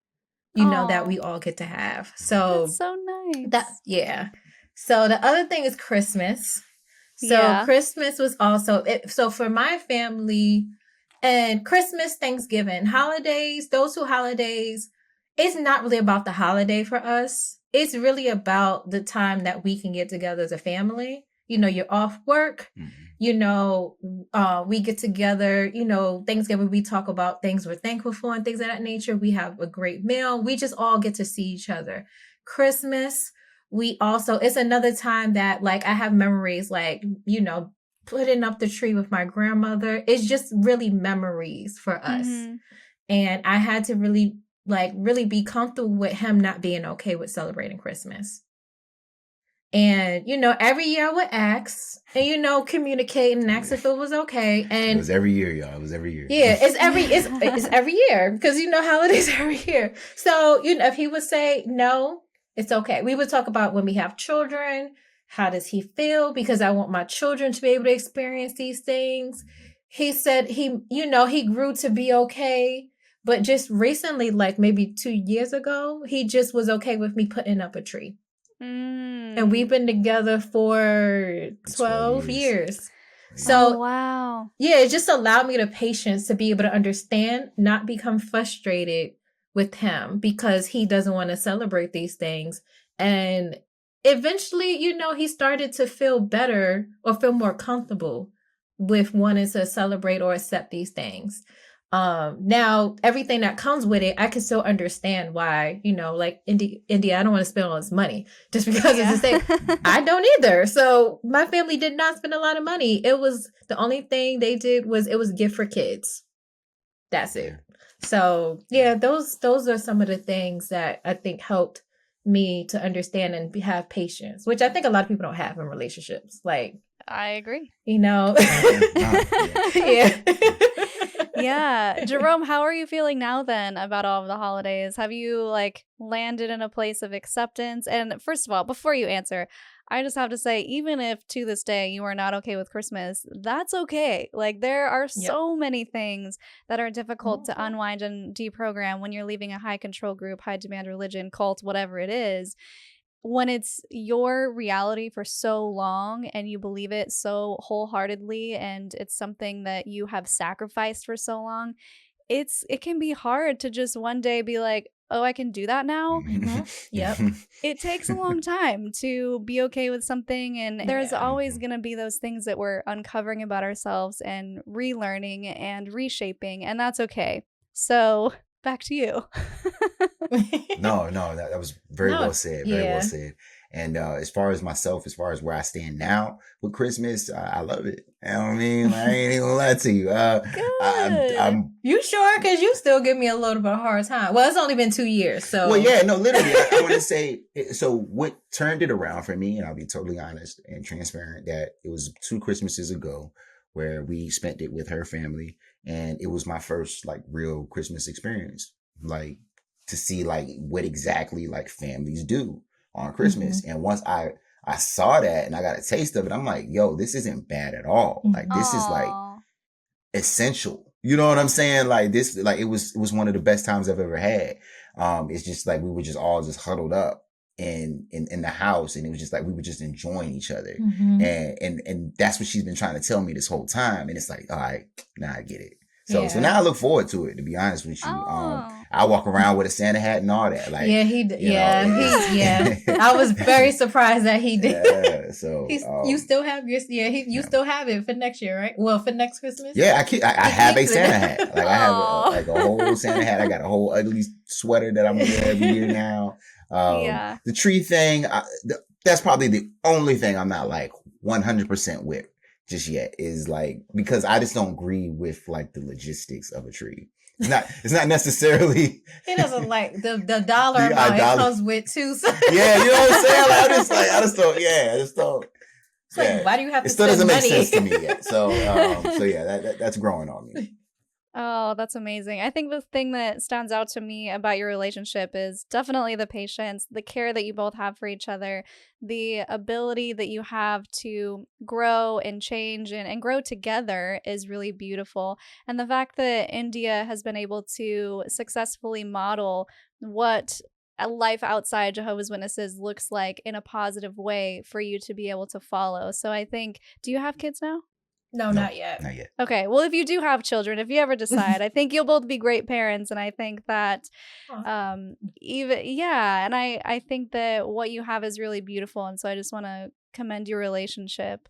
that we all get to have. So that's so nice. So the other thing is Christmas. So Christmas was also so for my family, and Christmas, Thanksgiving, holidays, those 2 holidays, it's not really about the holiday for us. It's really about the time that we can get together as a family. You're off work, we get together, Thanksgiving, we talk about things we're thankful for and things of that nature. We have a great meal. We just all get to see each other. Christmas, it's another time that like I have memories, like, putting up the tree with my grandmother. It's just really memories for us. And I had to really be comfortable with him not being okay with celebrating Christmas. And, every year I would ask and, communicate and ask if it was okay. And it was every year, y'all. It was every year. Yeah, it's every year because, holidays every year. So, if he would say no, it's okay. We would talk about when we have children. How does he feel? Because I want my children to be able to experience these things. He said he grew to be okay. But just recently, like maybe 2 years ago, he just was okay with me putting up a tree. And we've been together for 12 years. So, wow. Yeah, it just allowed me the patience to be able to understand, not become frustrated with him because he doesn't want to celebrate these things. And eventually, he started to feel better or feel more comfortable with wanting to celebrate or accept these things. Now everything that comes with it, I can still understand why, like India, I don't want to spend all this money just because it's a thing. I don't either. So my family did not spend a lot of money. It was the only thing they did was it was gift for kids. That's it. So yeah, those are some of the things that I think helped me to understand and have patience, which I think a lot of people don't have in relationships. Like, I agree. Yeah. Yeah. Jerome, how are you feeling now then about all of the holidays? Have you landed in a place of acceptance? And first of all, before you answer, I just have to say, even if to this day you are not okay with Christmas, that's okay. There are so many things that are difficult to unwind and deprogram when you're leaving a high control group, high demand religion, cult, whatever it is. When it's your reality for so long and you believe it so wholeheartedly and it's something that you have sacrificed for so long, it can be hard to just one day be like, oh, I can do that now. Yep. It takes a long time to be okay with something, and there's always going to be those things that we're uncovering about ourselves and relearning and reshaping, and that's okay. So back to you. No, that was very well said. Very well said. And as far as myself, as far as where I stand now with Christmas, I love it. You know what I mean? I ain't even gonna lie to you. Good. You sure? Because you still give me a little bit of a hard time. Well, it's only been 2 years, so. Well, yeah, no, literally. I want to say, so what turned it around for me, and I'll be totally honest and transparent, that it was 2 Christmases ago where we spent it with her family, and it was my first real Christmas experience, to see what exactly families do on Christmas. And once I saw that and I got a taste of it, I'm like, yo, this isn't bad at all. This is essential. You know what I'm saying? It was one of the best times I've ever had. It's just we were just all just huddled up in the house, and it was just we were just enjoying each other. And that's what she's been trying to tell me this whole time. And it's all right, now I get it. So now I look forward to it, to be honest with you. I walk around with a Santa hat and all that. I was very surprised that he did. Yeah, so you still have your still have it for next year, right? Well, for next Christmas. Yeah, I have a Santa hat. I have a whole Santa hat. I got a whole ugly sweater that I'm wearing every year now. The tree thing, that's probably the only thing I'm not 100% with just yet, is because I just don't agree with the logistics of a tree. It's not necessarily. He doesn't like the dollar amount it comes with too. So. Yeah, you know what I'm saying? I just don't. It's why do you have to? It still doesn't make sense to me yet. So yeah, that's growing on me. Oh, that's amazing. I think the thing that stands out to me about your relationship is definitely the patience, the care that you both have for each other, the ability that you have to grow and change and grow together is really beautiful. And the fact that India has been able to successfully model what a life outside Jehovah's Witnesses looks like in a positive way for you to be able to follow. So I think, do you have kids now? No, No, not yet. not yet. Okay, well, if you do have children, if you ever decide, I think you'll both be great parents, and I think that, Aw. even yeah, and I think that what you have is really beautiful, and so I just want to commend your relationship.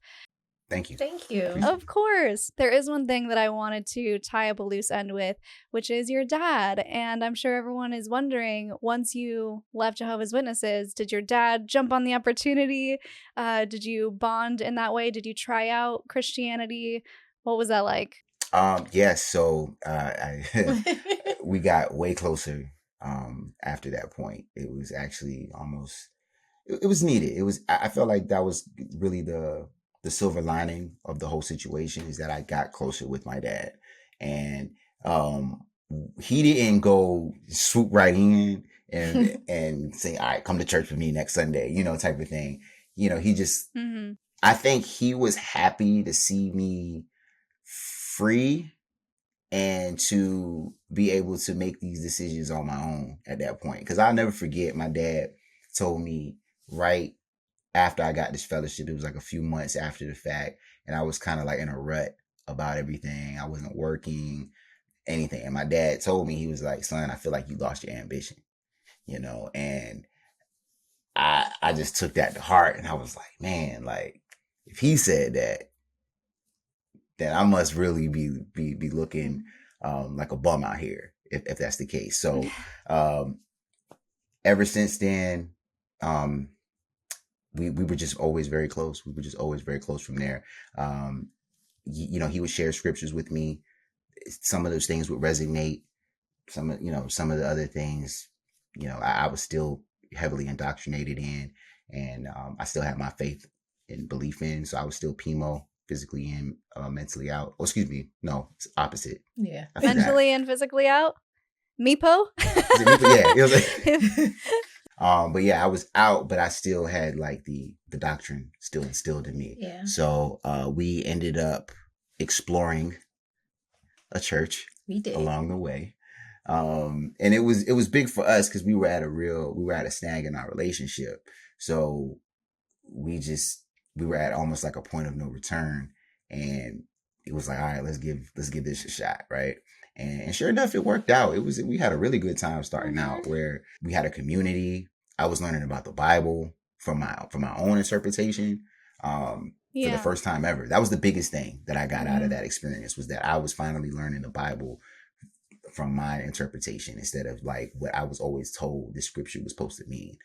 Thank you. Thank you. Appreciate Of course, there is one thing that I wanted to tie up a loose end with, which is your dad, and I'm sure everyone is wondering. Once you left Jehovah's Witnesses, did your dad jump on the opportunity? Did you bond in that way? Did you try out Christianity? What was that like? Yes. So we got way closer after that point. It was actually almost. It was needed. It was. I felt like that was really the silver lining of the whole situation is that I got closer with my dad, and he didn't go swoop right in and say, "All right, come to church with me next Sunday," type of thing. He just. Mm-hmm. I think he was happy to see me free and to be able to make these decisions on my own at that point. Because I'll never forget, my dad told me right after I got this fellowship, it was like a few months after the fact, and I was kind of like in a rut about everything. I wasn't working, anything. And my dad told me, he was like, "Son, I feel like you lost your ambition," and I just took that to heart, and I was like, man, like, if he said that, then I must really be looking like a bum out here if that's the case. So ever since then, we were just always very close. We were just always very close from there. He would share scriptures with me. Some of those things would resonate. Some of the other things, I was still heavily indoctrinated in, and I still had my faith and belief in. So I was still PMO, physically in, mentally out. Oh, excuse me. No, it's opposite. Yeah. Mentally and physically out? Meepo? Yeah. It was like, but yeah, I was out, but I still had like the doctrine still instilled in me. Yeah. So we ended up exploring a church. We did. Along the way. And it was big for us because we were at a snag in our relationship. So we were at almost like a point of no return, and it was like, all right, let's give this a shot. Right. And sure enough, it worked out. We had a really good time starting out, where we had a community. I was learning about the Bible from my own interpretation. For the first time ever. That was the biggest thing that I got out of that experience, was that I was finally learning the Bible from my interpretation instead of like what I was always told the scripture was supposed to mean.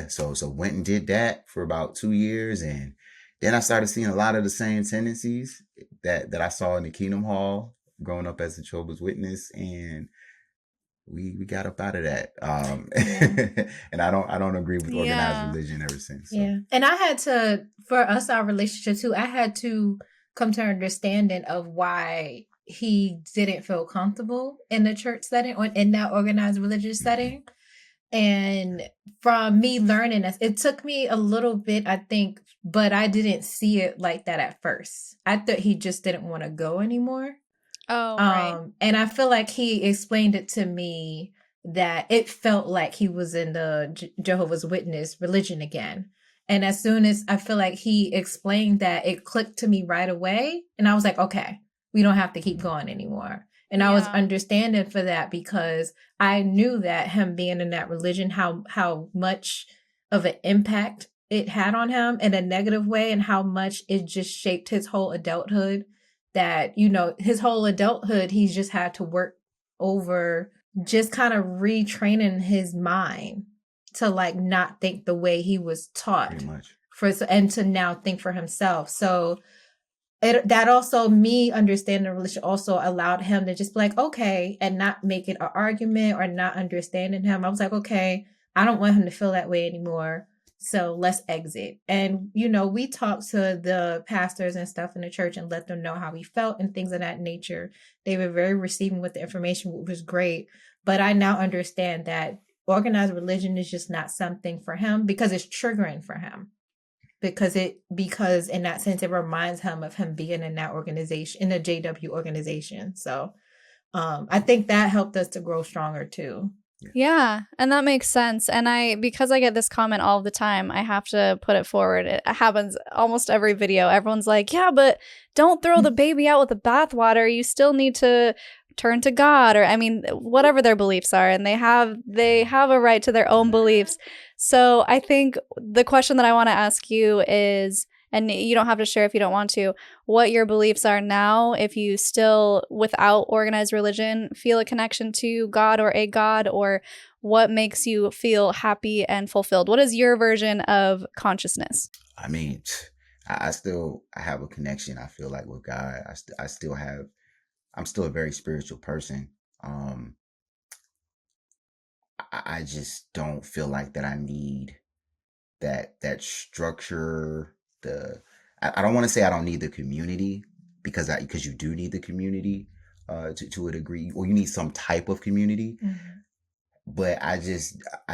So went and did that for about 2 years, and then I started seeing a lot of the same tendencies that I saw in the Kingdom Hall growing up as a Jehovah's Witness, and we got up out of that. And I don't agree with organized religion ever since. So. Yeah. And I had to, for us, our relationship too, I had to come to an understanding of why he didn't feel comfortable in the church setting or in that organized religious setting. And from me learning this, it took me a little bit, I think, but I didn't see it like that at first. I thought he just didn't want to go anymore. Oh, right. And I feel like he explained it to me that it felt like he was in the Jehovah's Witness religion again. And as soon as I feel like he explained that, it clicked to me right away. And I was like, okay, we don't have to keep going anymore. And I was understanding for that, because I knew that him being in that religion, how much of an impact it had on him in a negative way, and how much it just shaped his whole adulthood. That, his whole adulthood, he's just had to work over just kind of retraining his mind to like not think the way he was taught and to now think for himself. So that also, me understanding the religion also allowed him to just be like, okay, and not make it an argument or not understanding him. I was like, okay, I don't want him to feel that way anymore. So let's exit. And, you know, we talked to the pastors and stuff in the church and let them know how we felt and things of that nature. They were very receiving with the information, which was great. But I now understand that organized religion is just not something for him because it's triggering for him. Because in that sense, it reminds him of him being in that organization, in the JW organization. So I think that helped us to grow stronger too. Yeah, and that makes sense. And because I get this comment all the time, I have to put it forward. It happens almost every video. Everyone's like, yeah, but don't throw the baby out with the bathwater. You still need to turn to God, or I mean, whatever their beliefs are, and they have a right to their own beliefs. So I think the question that I want to ask you is, and you don't have to share if you don't want to, what your beliefs are now, if you still, without organized religion, feel a connection to God or a God, or what makes you feel happy and fulfilled. What is your version of consciousness? I mean, I have a connection, I feel like, with God. I'm still a very spiritual person. I just don't feel like that I need that structure. I don't want to say I don't need the community, because you do need the community to a degree, or you need some type of community. Mm-hmm. But I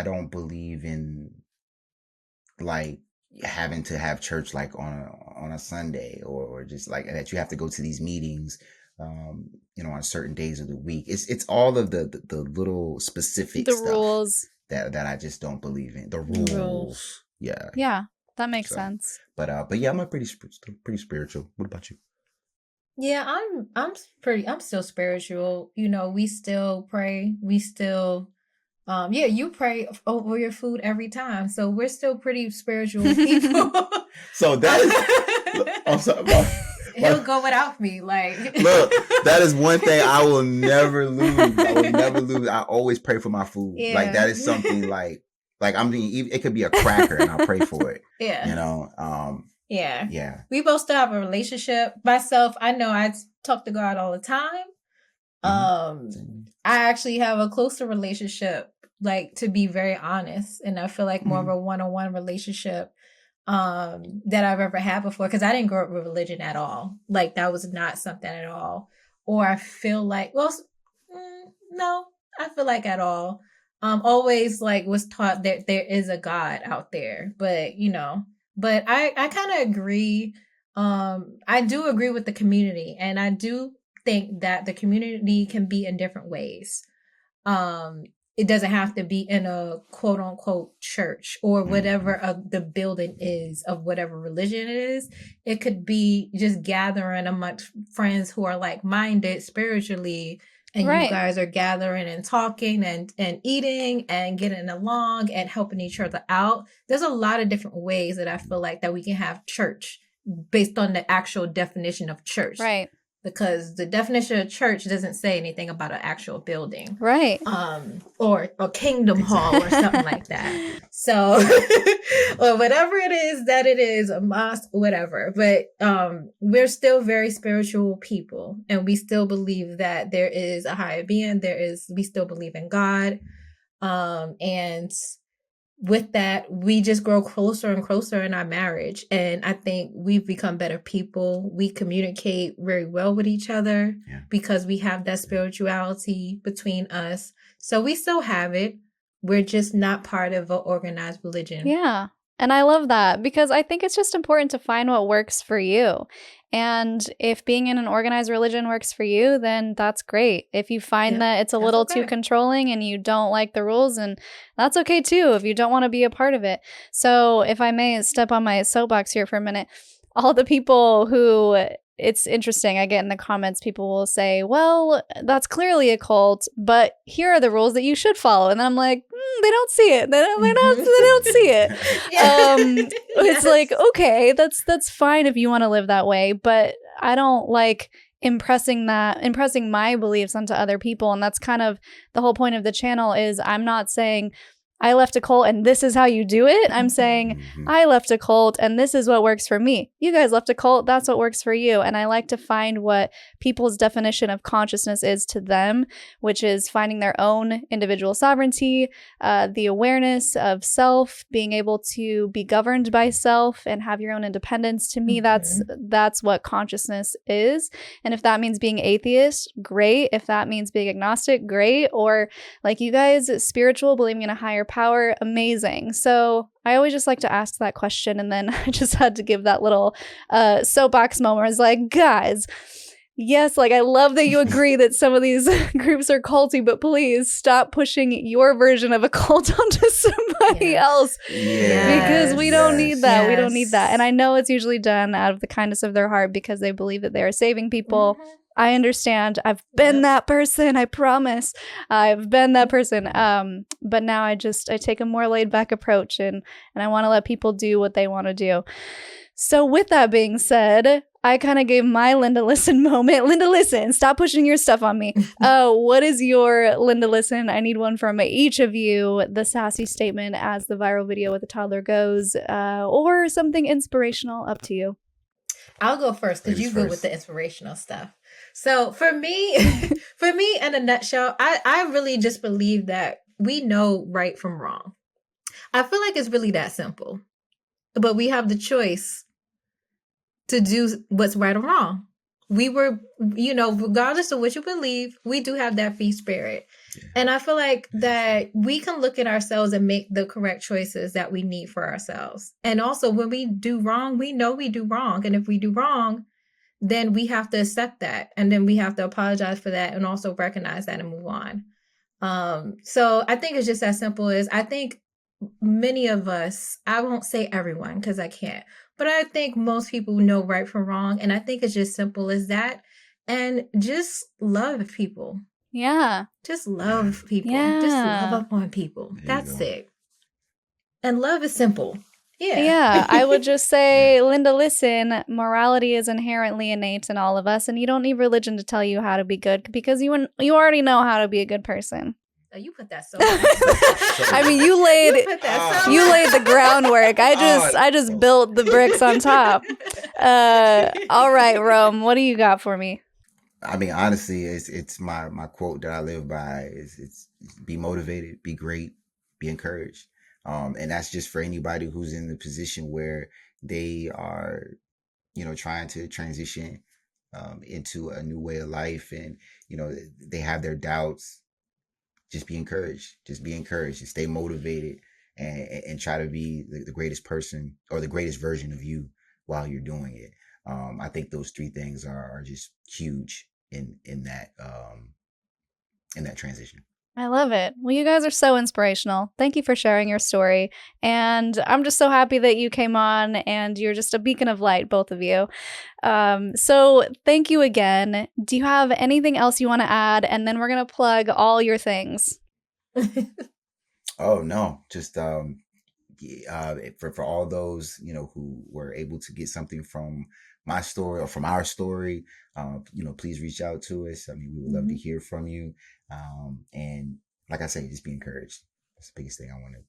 don't believe in like having to have church like on a Sunday, or just like that you have to go to these meetings on certain days of the week. It's all of the little specific stuff, rules that I just don't believe in. The rules. Yeah, that makes sense. But yeah, I'm pretty spiritual. What about you? Yeah, I'm still spiritual. You know, we still pray. We still you pray over your food every time. So we're still pretty spiritual people. So that is I'm sorry. He'll go without me. Like, look, that is one thing I will never lose. I always pray for my food. Yeah. Like, that is something like I mean, it could be a cracker and I'll pray for it. Yeah. You know? Yeah. We both still have a relationship. Myself, I know I talk to God all the time. I actually have a closer relationship, like, to be very honest. And I feel like more of a one-on-one relationship that I've ever had before, because I didn't grow up with religion at all. Like, that was not something at all. Or I feel like, no, I feel like at all. Always like was taught that there is a God out there, but I kind of agree. I do agree with the community, and I do think that the community can be in different ways. It doesn't have to be in a quote unquote church or whatever the building is of whatever religion it is. It could be just gathering amongst friends who are like-minded spiritually, and you guys are gathering and talking and eating and getting along and helping each other out. There's a lot of different ways that I feel like that we can have church based on the actual definition of church. Right. Because the definition of church doesn't say anything about an actual building. Right. Or a kingdom hall or something like that. So, or whatever it is that it is, a mosque, whatever. But we're still very spiritual people, and we still believe that there is a higher being. We still believe in God. And with that, we just grow closer and closer in our marriage. And I think we've become better people. We communicate very well with each other because we have that spirituality between us. So we still have it. We're just not part of an organized religion. Yeah. And I love that, because I think it's just important to find what works for you. And if being in an organized religion works for you, then that's great. If you find that it's a little too controlling and you don't like the rules, and that's okay too if you don't want to be a part of it. So if I may step on my soapbox here for a minute, all the people who, it's interesting, I get in the comments, people will say, well, that's clearly a cult, but here are the rules that you should follow. And then I'm like, they don't see it. They don't see it. It's like, okay, that's fine if you want to live that way, but I don't like impressing my beliefs onto other people. And that's kind of the whole point of the channel. Is I'm not saying I left a cult and this is how you do it. I'm saying I left a cult and this is what works for me. You guys left a cult. That's what works for you. And I like to find what people's definition of consciousness is to them, which is finding their own individual sovereignty, the awareness of self, being able to be governed by self and have your own independence. To me, that's what consciousness is. And if that means being atheist, great. If that means being agnostic, great. Or like you guys, spiritual, believing in a higher power, amazing. So I always just like to ask that question, and then I just had to give that little soapbox moment where I was like, guys, yes, like I love that you agree that some of these groups are culty, but please stop pushing your version of a cult onto somebody else, because we don't need that. We don't need that. And I know it's usually done out of the kindness of their heart because they believe that they are saving people. I understand. I've been that person. I promise. I've been that person. But now I take a more laid back approach, and I want to let people do what they want to do. So with that being said, I kind of gave my Linda Listen moment. Linda Listen, stop pushing your stuff on me. What is your Linda Listen? I need one from each of you. The sassy statement as the viral video with the toddler goes, or something inspirational, up to you. I'll go first because you go with the inspirational stuff. So for me, in a nutshell, I really just believe that we know right from wrong. I feel like it's really that simple, but we have the choice to do what's right or wrong. We were, regardless of what you believe, we do have that free spirit. Yeah. And I feel like that we can look at ourselves and make the correct choices that we need for ourselves. And also when we do wrong, we know we do wrong. And if we do wrong, then we have to accept that. And then we have to apologize for that and also recognize that and move on. So I think it's just as simple as, I think many of us, I won't say everyone because I can't, but I think most people know right from wrong. And I think it's just simple as that. And just love people. Yeah. Just love people. Yeah. Just love up on people. That's it. And love is simple. Yeah. Yeah. I would just say, Linda, listen, morality is inherently innate in all of us. And you don't need religion to tell you how to be good, because you already know how to be a good person. Oh, you put that so I mean, you laid the groundwork. I just built the bricks on top. All right, Rome, what do you got for me? I mean, honestly, it's my quote that I live by it's be motivated, be great, be encouraged. And that's just for anybody who's in the position where they are, trying to transition into a new way of life, and they have their doubts. Just be encouraged. Just be encouraged and stay motivated, and try to be the greatest person or the greatest version of you while you're doing it. I think those three things are just huge in that transition. I love it. Well, you guys are so inspirational. Thank you for sharing your story. And I'm just so happy that you came on, and you're just a beacon of light, both of you. So thank you again. Do you have anything else you want to add? And then we're going to plug all your things. Oh, no. Just for all those, who were able to get something from my story or from our story, please reach out to us. I mean, we would love to hear from you. And like I say, just be encouraged. That's the biggest thing I wanted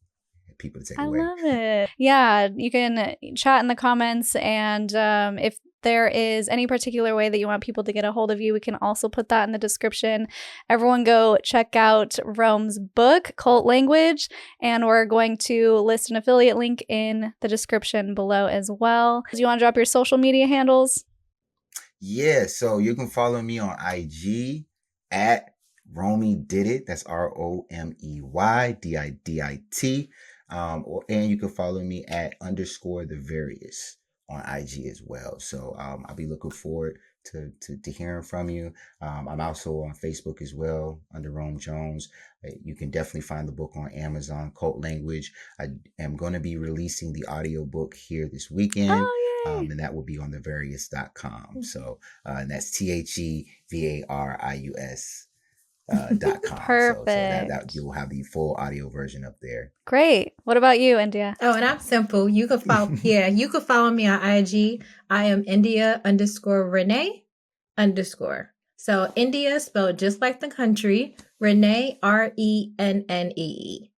people to take away. I love it. Yeah, you can chat in the comments, and if there is any particular way that you want people to get a hold of you, we can also put that in the description. Everyone go check out Rome's book, Cult Language, and we're going to list an affiliate link in the description below as well. Do you want to drop your social media handles? Yeah, so you can follow me on IG at Romey Did It. That's ROMEYDIDIT. And you can follow me at _the_various on IG as well. So I'll be looking forward to hearing from you. I'm also on Facebook as well under Rome Jones. You can definitely find the book on Amazon, Cult Language. I am going to be releasing the audiobook here this weekend. Oh, and that will be on thevarious.com. So and that's THEVARIUS. .com. Perfect. So that you will have the full audio version up there. Great. What about you, India? Oh, and I'm simple. You can follow. You can follow me on IG. I am India_Renee_. So India spelled just like the country. Renee RENNEE.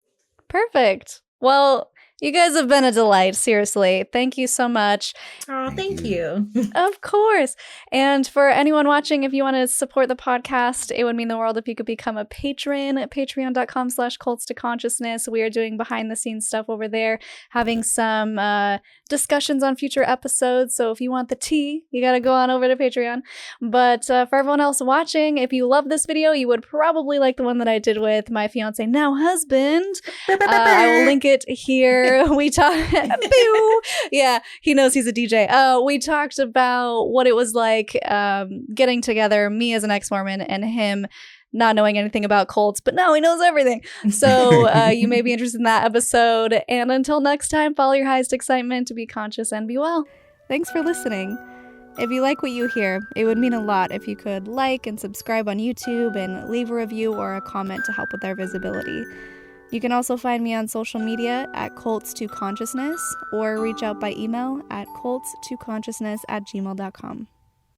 Perfect. Well, you guys have been a delight. Seriously. Thank you so much. Oh, thank you. Of course. And for anyone watching, if you want to support the podcast, it would mean the world if you could become a patron at patreon.com/cults to consciousness. We are doing behind the scenes stuff over there, having some discussions on future episodes. So if you want the tea, you got to go on over to Patreon. But for everyone else watching, if you love this video, you would probably like the one that I did with my fiance, now husband. I will link it here. We talked. Yeah, he knows he's a DJ. We talked about what it was like getting together, me as an ex-Mormon and him not knowing anything about cults, but now he knows everything. So you may be interested in that episode. And until next time, follow your highest excitement, to be conscious and be well. Thanks for listening. If you like what you hear, it would mean a lot if you could like and subscribe on YouTube and leave a review or a comment to help with our visibility. You can also find me on social media at cults2consciousness or reach out by email at cults2consciousness@gmail.com.